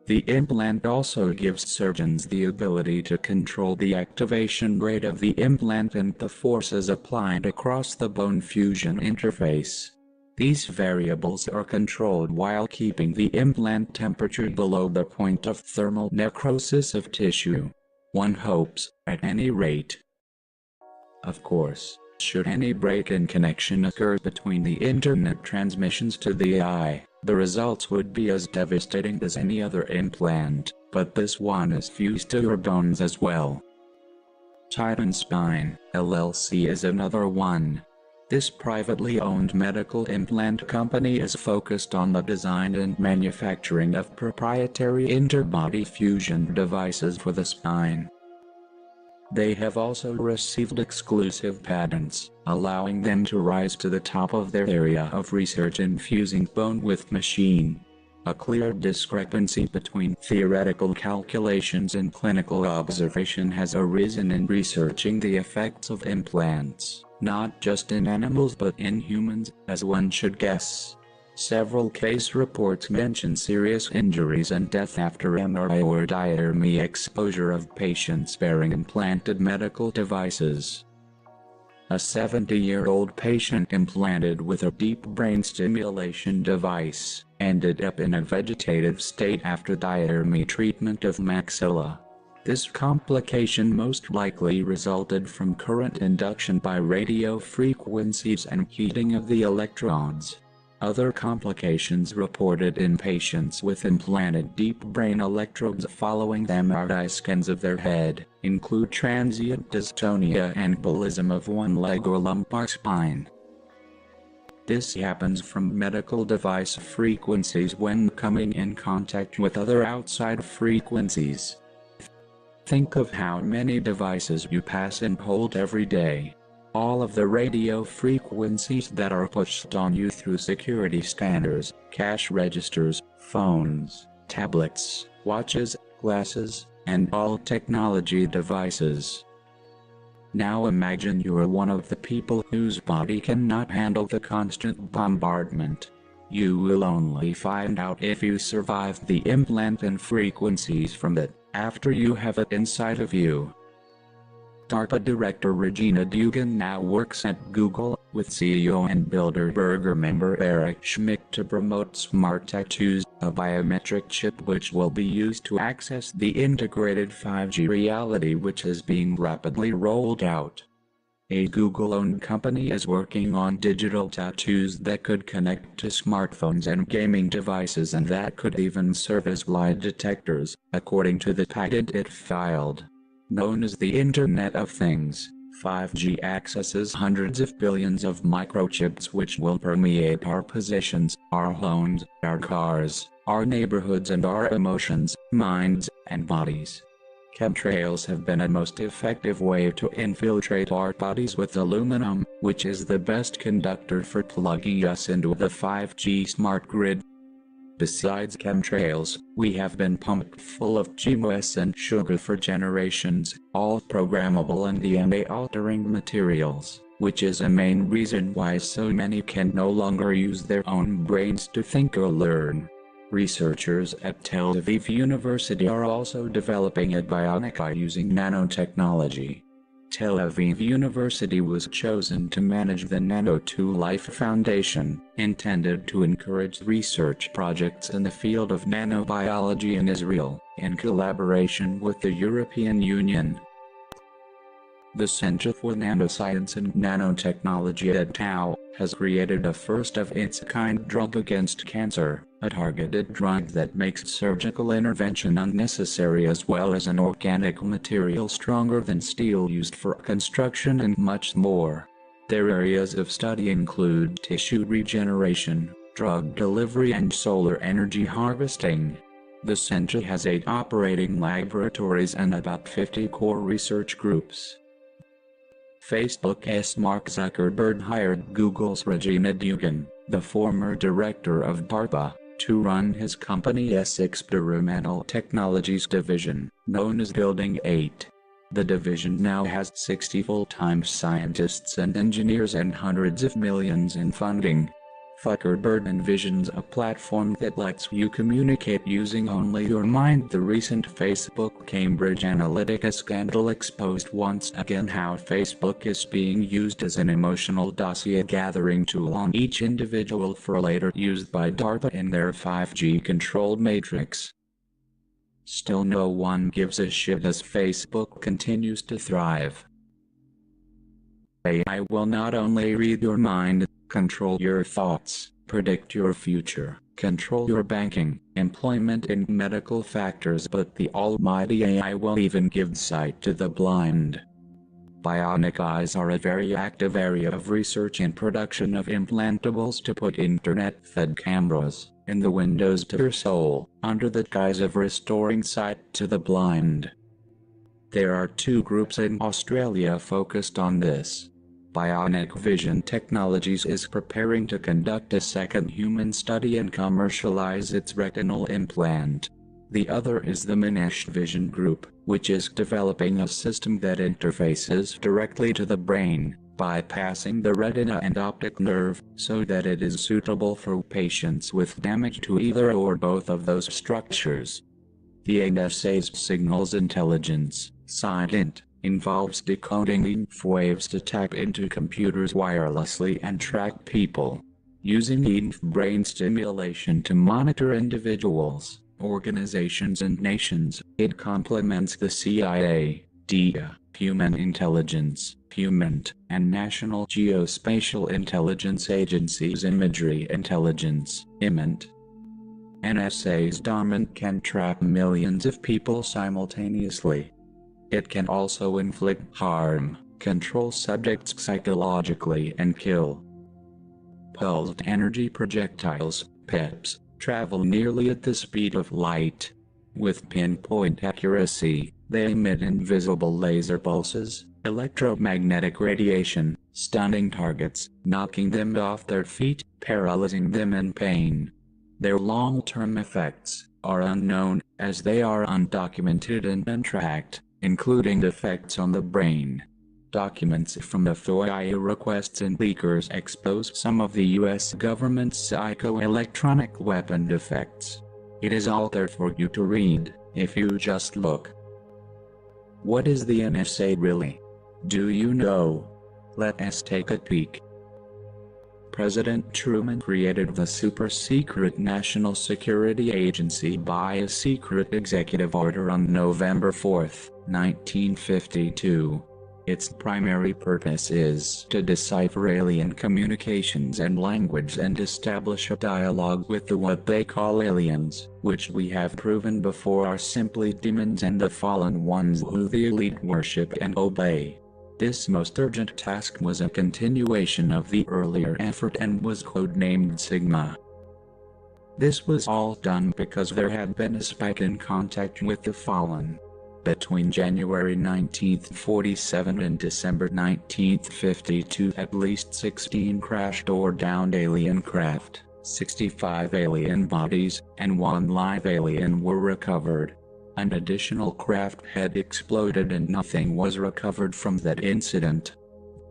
The implant also gives surgeons the ability to control the activation rate of the implant and the forces applied across the bone fusion interface. These variables are controlled while keeping the implant temperature below the point of thermal necrosis of tissue. One hopes, at any rate. Of course, should any break in connection occur between the internet transmissions to the eye, the results would be as devastating as any other implant, but this one is fused to your bones as well. Titan Spine, LLC is another one. This privately owned medical implant company is focused on the design and manufacturing of proprietary interbody fusion devices for the spine. They have also received exclusive patents, allowing them to rise to the top of their area of research in fusing bone with machine. A clear discrepancy between theoretical calculations and clinical observation has arisen in researching the effects of implants, not just in animals but in humans, as one should guess. Several case reports mention serious injuries and death after MRI or diathermy exposure of patients wearing implanted medical devices. A 70-year-old patient implanted with a deep brain stimulation device ended up in a vegetative state after diathermy treatment of maxilla. This complication most likely resulted from current induction by radio frequencies and heating of the electrodes. Other complications reported in patients with implanted deep brain electrodes following MRI scans of their head include transient dystonia and embolism of one leg or lumbar spine. This happens from medical device frequencies when coming in contact with other outside frequencies. Think of how many devices you pass and hold every day. All of the radio frequencies that are pushed on you through security scanners, cash registers, phones, tablets, watches, glasses, and all technology devices. Now imagine you are one of the people whose body cannot handle the constant bombardment. You will only find out if you survive the implant and frequencies from it, after you have it inside of you. DARPA Director Regina Dugan now works at Google, with CEO and Bilderberger member Eric Schmidt to promote smart tattoos, a biometric chip which will be used to access the integrated 5G reality which is being rapidly rolled out. A Google-owned company is working on digital tattoos that could connect to smartphones and gaming devices and that could even serve as lie detectors, according to the patent it filed. Known as the Internet of Things, 5G accesses hundreds of billions of microchips which will permeate our possessions, our homes, our cars, our neighborhoods and our emotions, minds, and bodies. Chemtrails have been a most effective way to infiltrate our bodies with aluminum, which is the best conductor for plugging us into the 5G smart grid. Besides chemtrails, we have been pumped full of GMOs and sugar for generations, all programmable and DNA-altering materials, which is a main reason why so many can no longer use their own brains to think or learn. Researchers at Tel Aviv University are also developing a bionic eye using nanotechnology. Tel Aviv University was chosen to manage the Nano2 Life Foundation, intended to encourage research projects in the field of nanobiology in Israel, in collaboration with the European Union. The Center for Nanoscience and Nanotechnology at Tau has created a first-of-its-kind drug against cancer, a targeted drug that makes surgical intervention unnecessary as well as an organic material stronger than steel used for construction and much more. Their areas of study include tissue regeneration, drug delivery and solar energy harvesting. The center has 8 operating laboratories and about 50 core research groups. Facebook's Mark Zuckerberg hired Google's Regina Dugan, the former director of DARPA, to run his company's experimental technologies division, known as Building 8. The division now has 60 full-time scientists and engineers and hundreds of millions in funding. Zuckerberg envisions a platform that lets you communicate using only your mind. The recent Facebook Cambridge Analytica scandal exposed once again how Facebook is being used as an emotional dossier gathering tool on each individual for later use by DARPA in their 5G control matrix. Still no one gives a shit as Facebook continues to thrive. AI will not only read your mind, control your thoughts, predict your future, control your banking, employment and medical factors, but the almighty AI will even give sight to the blind. Bionic eyes are a very active area of research and production of implantables to put internet-fed cameras in the windows to your soul, under the guise of restoring sight to the blind. There are 2 groups in Australia focused on this. Bionic Vision Technologies is preparing to conduct a second human study and commercialize its retinal implant. The other is the Monash Vision Group, which is developing a system that interfaces directly to the brain, bypassing the retina and optic nerve, so that it is suitable for patients with damage to either or both of those structures. The NSA's signals intelligence, SIGINT, involves decoding EMF waves to tap into computers wirelessly and track people. Using EMF brain stimulation to monitor individuals, organizations and nations, it complements the CIA, DIA, Human Intelligence, HUMINT, and National Geospatial Intelligence Agency's Imagery Intelligence, IMINT. NSA's DOMINT can trap millions of people simultaneously. It can also inflict harm, control subjects psychologically and kill. Pulsed energy projectiles, PEPs, travel nearly at the speed of light. With pinpoint accuracy, they emit invisible laser pulses, electromagnetic radiation, stunning targets, knocking them off their feet, paralyzing them in pain. Their long-term effects are unknown, as they are undocumented and untracked, including effects on the brain. Documents from the FOIA requests and leakers expose some of the US government's psychoelectronic weapon defects. It is all there for you to read, if you just look. What is the NSA really? Do you know? Let us take a peek. President Truman created the super-secret National Security Agency by a secret executive order on November 4, 1952. Its primary purpose is to decipher alien communications and language and establish a dialogue with the what they call aliens, which we have proven before are simply demons and the fallen ones who the elite worship and obey. This most urgent task was a continuation of the earlier effort and was codenamed Sigma. This was all done because there had been a spike in contact with the fallen. Between January 1947 and December 1952, at least 16 crashed or downed alien craft, 65 alien bodies, and 1 live alien were recovered. An additional craft had exploded and nothing was recovered from that incident.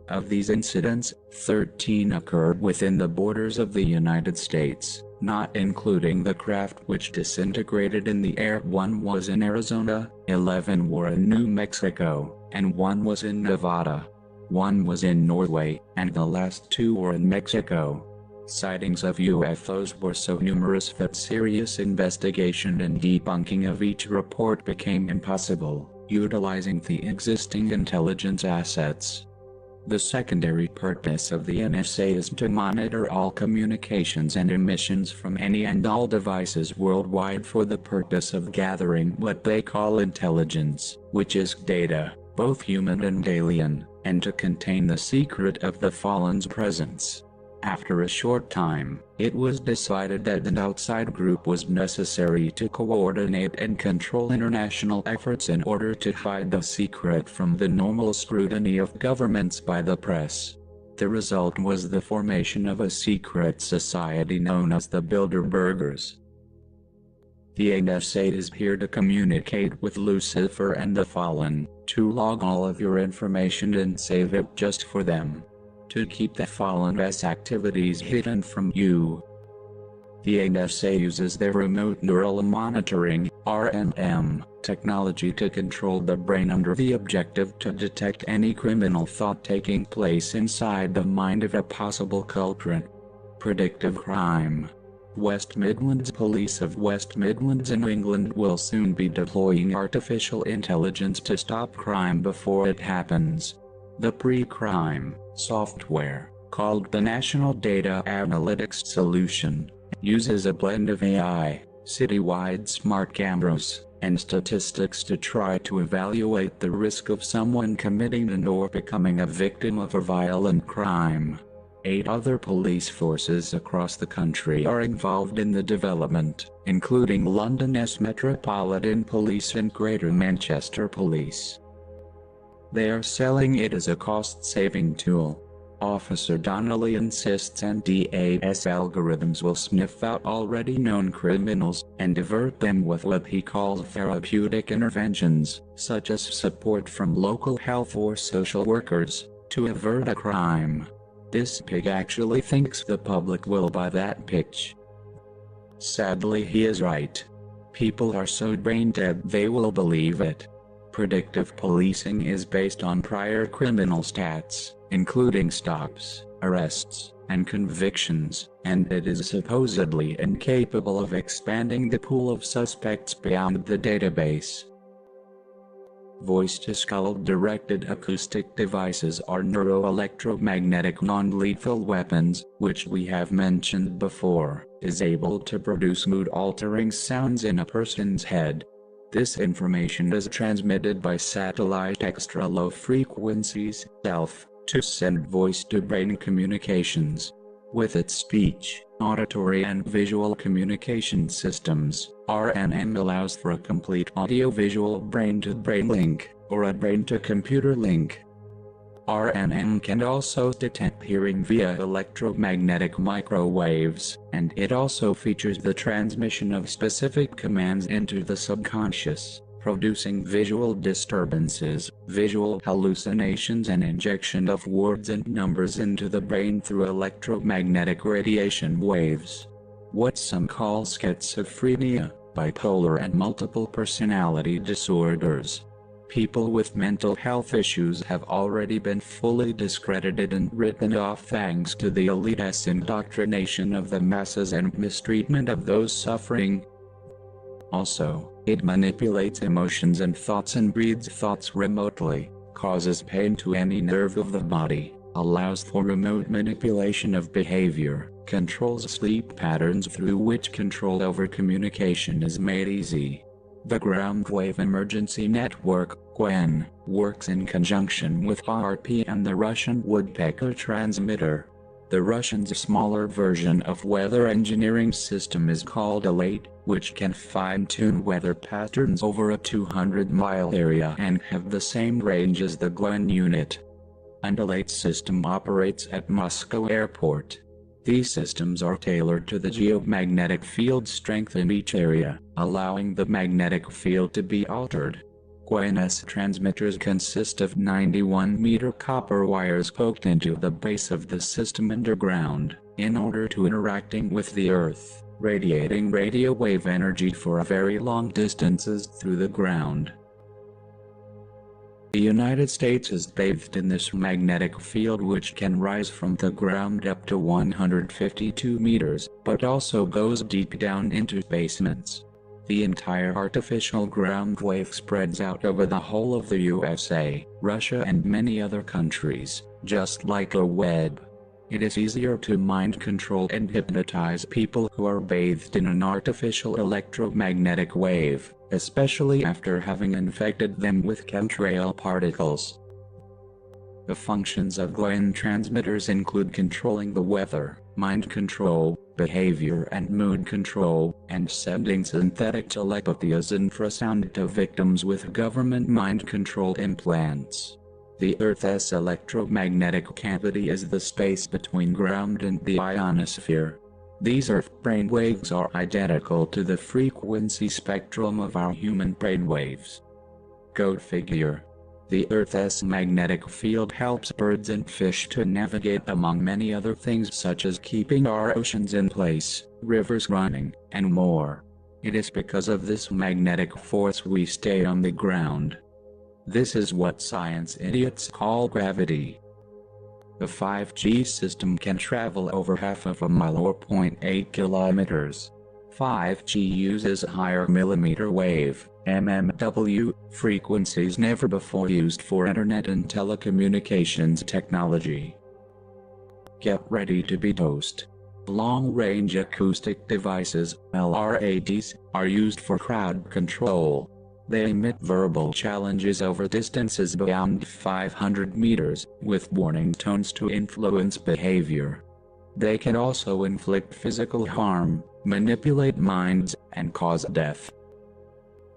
Of these incidents, 13 occurred within the borders of the United States, not including the craft which disintegrated in the air. 1 was in Arizona, 11 were in New Mexico, and 1 was in Nevada. 1 was in Norway, and the last 2 were in Mexico. Sightings of UFOs were so numerous that serious investigation and debunking of each report became impossible, utilizing the existing intelligence assets. The secondary purpose of the NSA is to monitor all communications and emissions from any and all devices worldwide for the purpose of gathering what they call intelligence, which is data, both human and alien, and to contain the secret of the fallen's presence. After a short time, it was decided that an outside group was necessary to coordinate and control international efforts in order to hide the secret from the normal scrutiny of governments by the press. The result was the formation of a secret society known as the Bilderbergers. The NSA is here to communicate with Lucifer and the Fallen, to log all of your information and save it just for them. To keep the Fallen's activities hidden from you. The NSA uses their remote neural monitoring, RNM, technology to control the brain under the objective to detect any criminal thought taking place inside the mind of a possible culprit. Predictive crime. West Midlands Police of West Midlands in England will soon be deploying artificial intelligence to stop crime before it happens. The pre-crime software, called the National Data Analytics Solution, uses a blend of AI, citywide smart cameras, and statistics to try to evaluate the risk of someone committing and/or becoming a victim of a violent crime. 8 other police forces across the country are involved in the development, including London's Metropolitan Police and Greater Manchester Police. They are selling it as a cost-saving tool. Officer Donnelly insists NDAS algorithms will sniff out already known criminals, and divert them with what he calls therapeutic interventions, such as support from local health or social workers, to avert a crime. This pig actually thinks the public will buy that pitch. Sadly, he is right. People are so brain-dead they will believe it. Predictive policing is based on prior criminal stats, including stops, arrests, and convictions, and it is supposedly incapable of expanding the pool of suspects beyond the database. Voice-to-skull directed acoustic devices are neuroelectromagnetic non-lethal weapons, which we have mentioned before, is able to produce mood-altering sounds in a person's head. This information is transmitted by satellite extra-low frequencies, SELF, to send voice-to-brain communications. With its speech, auditory and visual communication systems, RNM allows for a complete audio-visual brain-to-brain link, or a brain-to-computer link. RNM can also detect hearing via electromagnetic microwaves, and it also features the transmission of specific commands into the subconscious, producing visual disturbances, visual hallucinations and injection of words and numbers into the brain through electromagnetic radiation waves. What some call schizophrenia, bipolar and multiple personality disorders. People with mental health issues have already been fully discredited and written off thanks to the elite's indoctrination of the masses and mistreatment of those suffering. Also, it manipulates emotions and thoughts and reads thoughts remotely, causes pain to any nerve of the body, allows for remote manipulation of behavior, controls sleep patterns through which control over communication is made easy. The Ground Wave Emergency Network, GWEN, works in conjunction with RP and the Russian Woodpecker transmitter. The Russians' smaller version of weather engineering system is called a LATE, which can fine-tune weather patterns over a 200-mile area and have the same range as the GWEN unit. And a LATE system operates at Moscow Airport. These systems are tailored to the geomagnetic field strength in each area, allowing the magnetic field to be altered. GWEN's transmitters consist of 91-meter copper wires poked into the base of the system underground, in order to interacting with the Earth, radiating radio wave energy for very long distances through the ground. The United States is bathed in this magnetic field which can rise from the ground up to 152 meters, but also goes deep down into basements. The entire artificial ground wave spreads out over the whole of the USA, Russia and many other countries, just like a web. It is easier to mind control and hypnotize people who are bathed in an artificial electromagnetic wave, especially after having infected them with chemtrail particles. The functions of GWEN transmitters include controlling the weather, mind control, behavior and mood control, and sending synthetic telepathy as infrasound to victims with government mind control implants. The Earth's electromagnetic cavity is the space between ground and the ionosphere. These Earth brainwaves are identical to the frequency spectrum of our human brainwaves. Go figure. The Earth's magnetic field helps birds and fish to navigate among many other things such as keeping our oceans in place, rivers running, and more. It is because of this magnetic force we stay on the ground. This is what science idiots call gravity. The 5G system can travel over half of a mile or 0.8 kilometers. 5G uses higher millimeter wave, mmW, frequencies never before used for internet and telecommunications technology. Get ready to be dosed. Long-range acoustic devices, LRADs, are used for crowd control. They emit verbal challenges over distances beyond 500 meters, with warning tones to influence behavior. They can also inflict physical harm, manipulate minds, and cause death.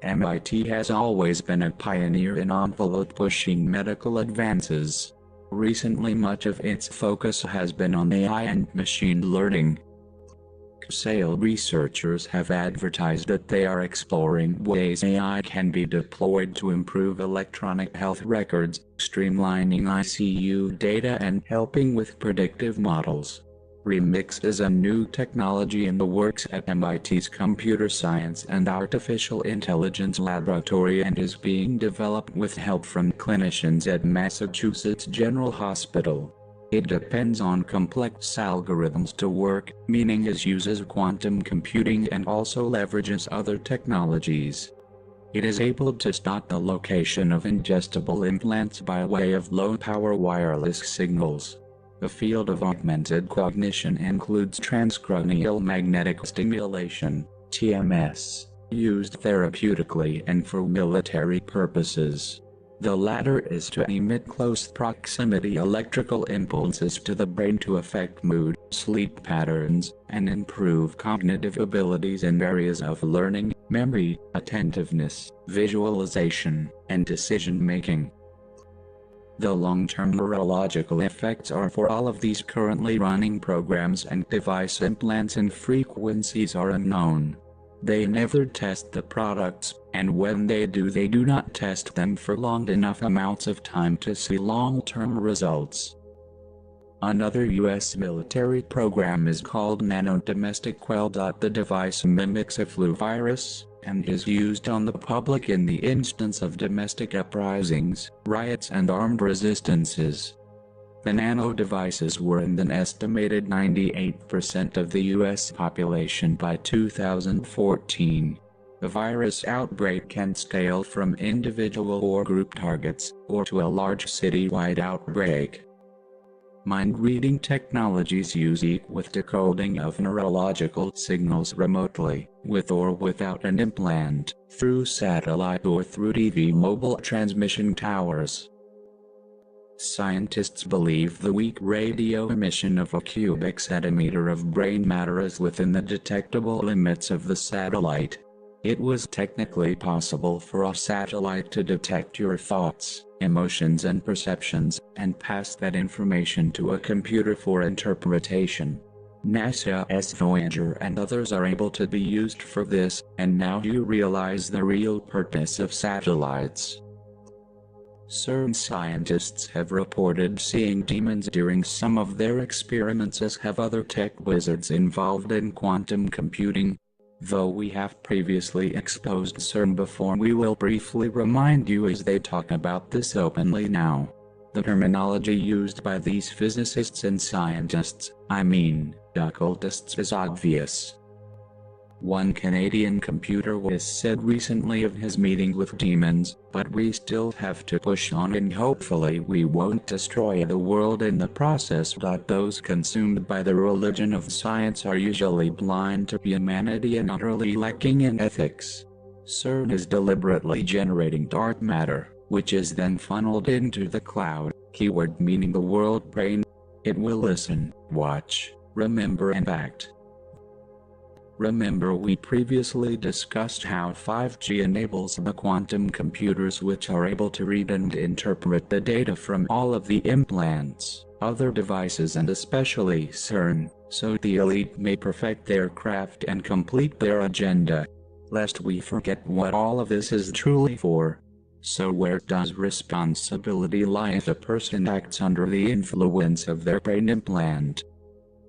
MIT has always been a pioneer in envelope-pushing medical advances. Recently much of its focus has been on AI and machine learning. SAIL researchers have advertised that they are exploring ways AI can be deployed to improve electronic health records, streamlining ICU data and helping with predictive models. Remix is a new technology in the works at MIT's Computer Science and Artificial Intelligence Laboratory and is being developed with help from clinicians at Massachusetts General Hospital. It depends on complex algorithms to work, meaning it uses quantum computing and also leverages other technologies. It is able to spot the location of ingestible implants by way of low-power wireless signals. The field of augmented cognition includes transcranial magnetic stimulation, TMS, used therapeutically and for military purposes. The latter is to emit close proximity electrical impulses to the brain to affect mood, sleep patterns, and improve cognitive abilities in areas of learning, memory, attentiveness, visualization, and decision-making. The long-term neurological effects are for all of these currently running programs and device implants and frequencies are unknown. They never test the products, and when they do not test them for long enough amounts of time to see long-term results. Another U.S. military program is called Nano-Domestic Quell. The device mimics a flu virus, and is used on the public in the instance of domestic uprisings, riots and armed resistances. The nano devices were in an estimated 98% of the U.S. population by 2014. The virus outbreak can scale from individual or group targets, or to a large citywide outbreak. Mind-reading technologies use with decoding of neurological signals remotely, with or without an implant, through satellite or through TV mobile transmission towers. Scientists believe the weak radio emission of a cubic centimeter of brain matter is within the detectable limits of the satellite. It was technically possible for a satellite to detect your thoughts, emotions and perceptions, and pass that information to a computer for interpretation. NASA's Voyager and others are able to be used for this, and now you realize the real purpose of satellites. CERN scientists have reported seeing demons during some of their experiments, as have other tech wizards involved in quantum computing. Though we have previously exposed CERN before, we will briefly remind you as they talk about this openly now. The terminology used by these physicists and scientists, I mean, occultists, is obvious. One Canadian computer whiz said recently of his meeting with demons, "But we still have to push on, and hopefully we won't destroy the world in the process." Those consumed by the religion of science are usually blind to humanity and utterly lacking in ethics. CERN is deliberately generating dark matter, which is then funneled into the cloud, keyword meaning the world brain. It will listen, watch, remember and act. Remember, we previously discussed how 5G enables the quantum computers which are able to read and interpret the data from all of the implants, other devices and especially CERN, so the elite may perfect their craft and complete their agenda. Lest we forget what all of this is truly for. So where does responsibility lie if a person acts under the influence of their brain implant?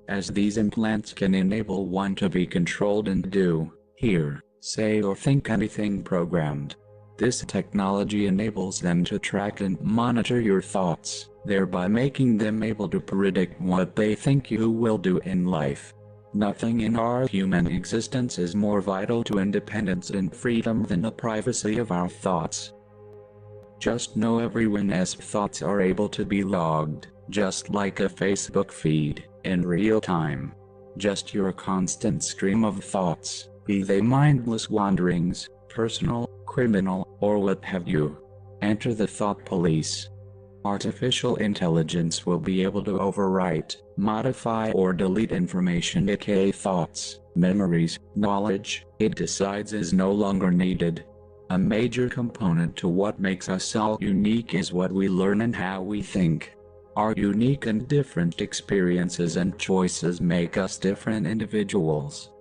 As these implants can enable one to be controlled and do, hear, say or think anything programmed. This technology enables them to track and monitor your thoughts, thereby making them able to predict what they think you will do in life. Nothing in our human existence is more vital to independence and freedom than the privacy of our thoughts. Just know everyone's thoughts are able to be logged, just like a Facebook feed, in real time. Just your constant stream of thoughts, be they mindless wanderings, personal, criminal, or what have you. Enter the thought police. Artificial intelligence will be able to overwrite, modify or delete information, aka thoughts, memories, knowledge, it decides is no longer needed. A major component to what makes us all unique is what we learn and how we think. Our unique and different experiences and choices make us different individuals.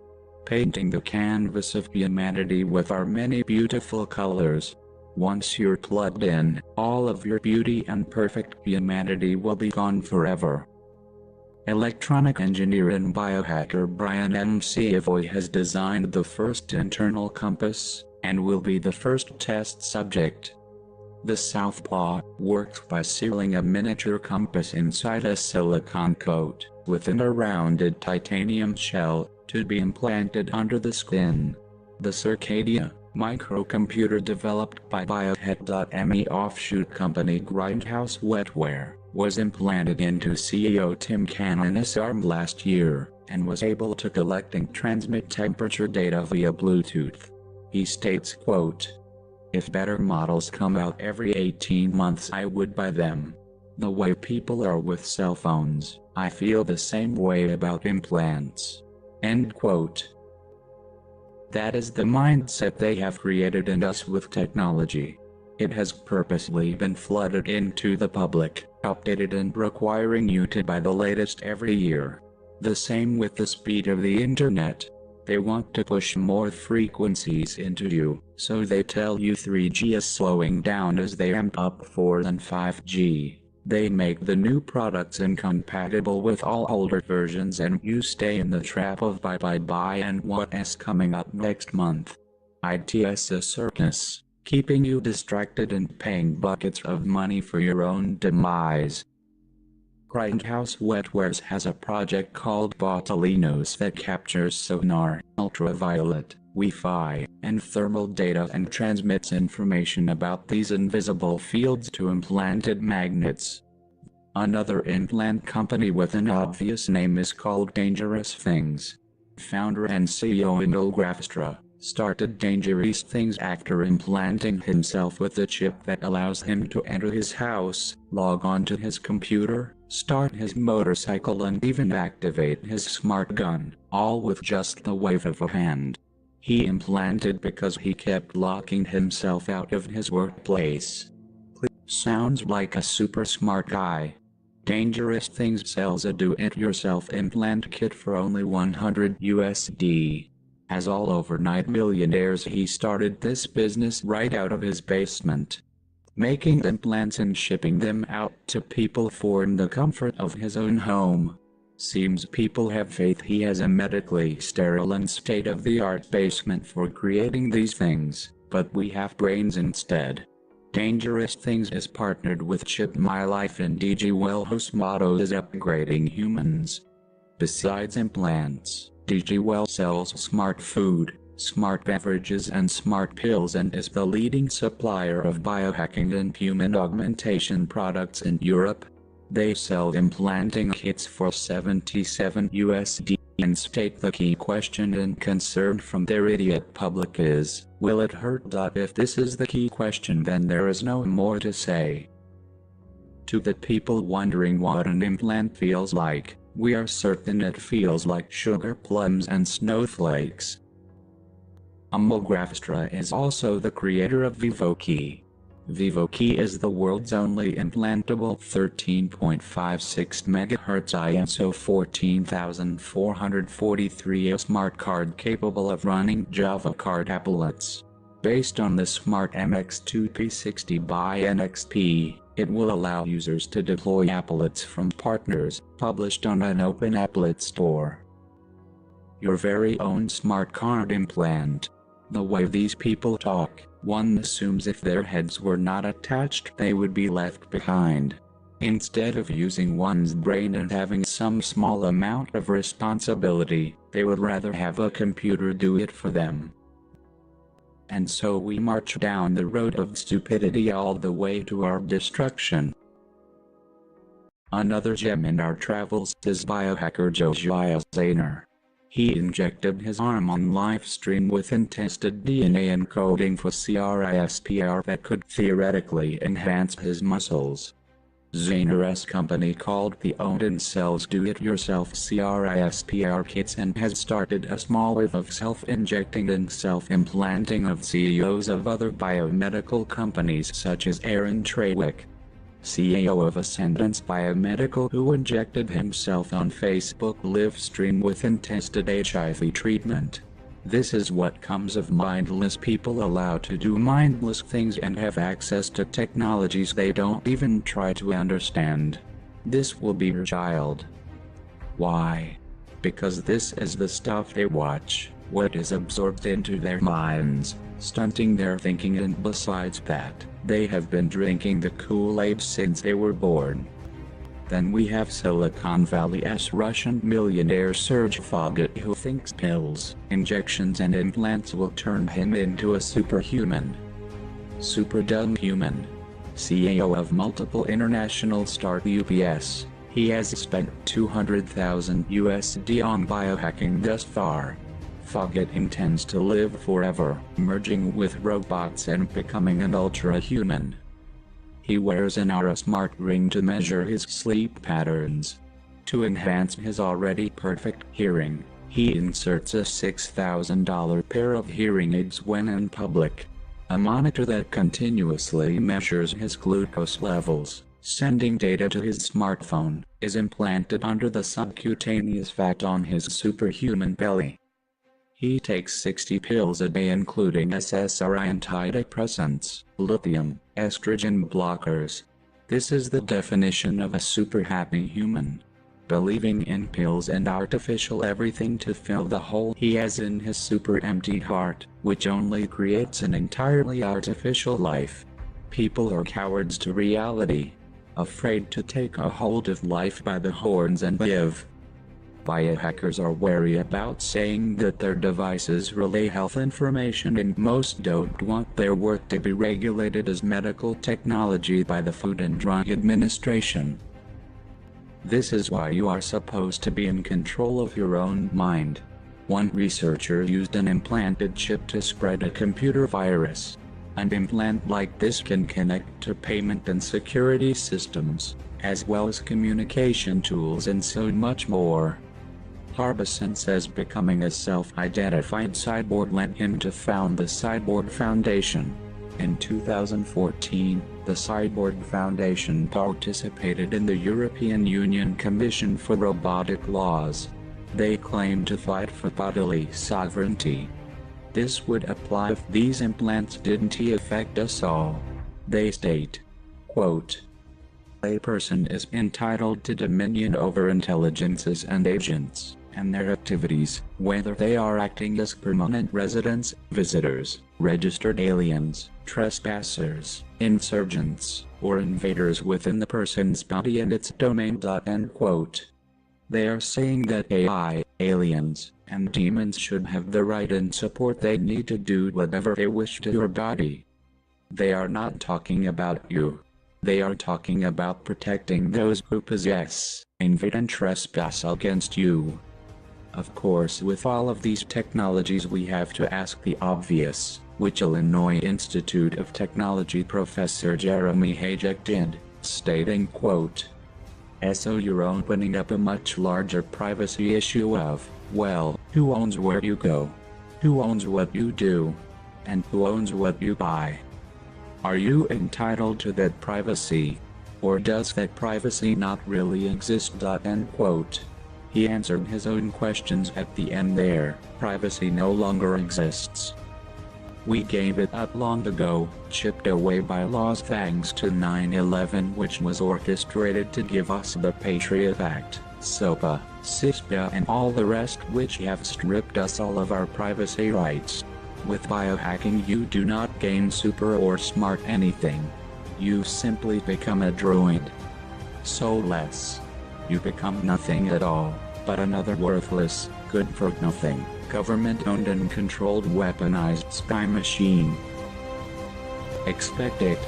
Painting the canvas of humanity with our many beautiful colors. Once you're plugged in, all of your beauty and perfect humanity will be gone forever. Electronic engineer and biohacker Brian McAvoy has designed the first internal compass, and will be the first test subject. The Southpaw works by sealing a miniature compass inside a silicone coat, within a rounded titanium shell, to be implanted under the skin. The Circadia microcomputer developed by Biohead.me offshoot company Grindhouse Wetware, was implanted into CEO Tim Cannon's arm last year, and was able to collect and transmit temperature data via Bluetooth. He states, quote, "If better models come out every 18 months I would buy them. The way people are with cell phones, I feel the same way about implants." End quote. That is the mindset they have created in us with technology. It has purposely been flooded into the public, updated and requiring you to buy the latest every year. The same with the speed of the internet. They want to push more frequencies into you, so they tell you 3G is slowing down as they amp up 4 and 5G. They make the new products incompatible with all older versions and you stay in the trap of bye and what's coming up next month. It's a circus, keeping you distracted and paying buckets of money for your own demise. Grindhouse Wetwares has a project called Botulinos that captures sonar, ultraviolet, Wi-Fi, and thermal data and transmits information about these invisible fields to implanted magnets. Another implant company with an obvious name is called Dangerous Things. Founder and CEO Indel Grafstra started Dangerous Things after implanting himself with a chip that allows him to enter his house, log on to his computer, start his motorcycle and even activate his smart gun, all with just the wave of a hand. He implanted because he kept locking himself out of his workplace. Sounds like a super smart guy. Dangerous Things sells a do-it-yourself implant kit for only $100. As all overnight millionaires, he started this business right out of his basement, making implants and shipping them out to people from the comfort of his own home. Seems people have faith he has a medically sterile and state-of-the-art basement for creating these things, but we have brains instead. Dangerous Things is partnered with Chip My Life and DG Well, whose motto is upgrading humans. Besides implants, DG Well sells smart food, smart beverages and smart pills and is the leading supplier of biohacking and human augmentation products in Europe. They sell implanting kits for $77 and state the key question and concern from their idiot public is, will it hurt? If this is the key question, then there is no more to say. To the people wondering what an implant feels like, we are certain it feels like sugar plums and snowflakes. Indel Grafstra is also the creator of VivoKey. VivoKey is the world's only implantable 13.56 MHz ISO 14443 smart card capable of running Java card applets. Based on the Smart MX2P60 by NXP, it will allow users to deploy applets from partners, published on an open applet store. Your very own smart card implant. The way these people talk, one assumes if their heads were not attached they would be left behind. Instead of using one's brain and having some small amount of responsibility, they would rather have a computer do it for them. And so we march down the road of stupidity all the way to our destruction. Another gem in our travels is biohacker Josiah Zahner. He injected his arm on live stream with untested DNA encoding for CRISPR that could theoretically enhance his muscles. Zahner's company called the Odin sells do-it-yourself CRISPR kits and has started a small wave of self-injecting and self-implanting of CEOs of other biomedical companies such as Aaron Trewick, CEO of Ascendance Biomedical, who injected himself on Facebook live stream with untested HIV treatment. This is what comes of mindless people allowed to do mindless things and have access to technologies they don't even try to understand. This will be your child. Why? Because this is the stuff they watch, what is absorbed into their minds, stunting their thinking, and besides that, they have been drinking the Kool-Aid since they were born. Then we have Silicon Valley's Russian millionaire Serge Foggett, who thinks pills, injections and implants will turn him into a superhuman. Super dumb human. CEO of multiple international startups, he has spent $200,000 on biohacking thus far. Foggett intends to live forever, merging with robots and becoming an ultra-human. He wears an Aura smart ring to measure his sleep patterns. To enhance his already perfect hearing, he inserts a $6,000 pair of hearing aids when in public. A monitor that continuously measures his glucose levels, sending data to his smartphone, is implanted under the subcutaneous fat on his superhuman belly. He takes 60 pills a day including SSRI antidepressants, lithium, estrogen blockers. This is the definition of a super happy human. Believing in pills and artificial everything to fill the hole he has in his super empty heart, which only creates an entirely artificial life. People are cowards to reality, afraid to take a hold of life by the horns and live. Biohackers are wary about saying that their devices relay health information, and most don't want their work to be regulated as medical technology by the Food and Drug Administration. This is why you are supposed to be in control of your own mind. One researcher used an implanted chip to spread a computer virus. An implant like this can connect to payment and security systems, as well as communication tools and so much more. Harbison says becoming a self-identified cyborg led him to found the Cyborg Foundation. In 2014, the Cyborg Foundation participated in the European Union Commission for Robotic Laws. They claim to fight for bodily sovereignty. This would apply if these implants didn't affect us all. They state, quote, "A person is entitled to dominion over intelligences and agents, and their activities, whether they are acting as permanent residents, visitors, registered aliens, trespassers, insurgents, or invaders within the person's body and its domain." End quote. They are saying that AI, aliens, and demons should have the right and support they need to do whatever they wish to your body. They are not talking about you. They are talking about protecting those who possess, invade and trespass against you. Of course, with all of these technologies we have to ask the obvious, which Illinois Institute of Technology professor Jeremy Hayek did, stating, quote, "So you're opening up a much larger privacy issue of, well, who owns where you go? Who owns what you do? And who owns what you buy? Are you entitled to that privacy? Or does that privacy not really exist?" End quote. He answered his own questions at the end there. Privacy no longer exists. We gave it up long ago, chipped away by laws thanks to 9/11, which was orchestrated to give us the Patriot Act, SOPA, CISPA and all the rest, which have stripped us all of our privacy rights. With biohacking you do not gain super or smart anything. You simply become a droid. Soulless. You become nothing at all, but another worthless, good-for-nothing, government-owned and controlled weaponized spy machine. Expect it.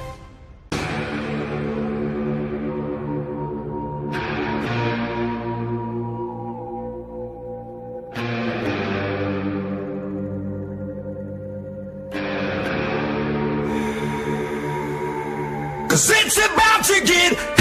Cause it's about to get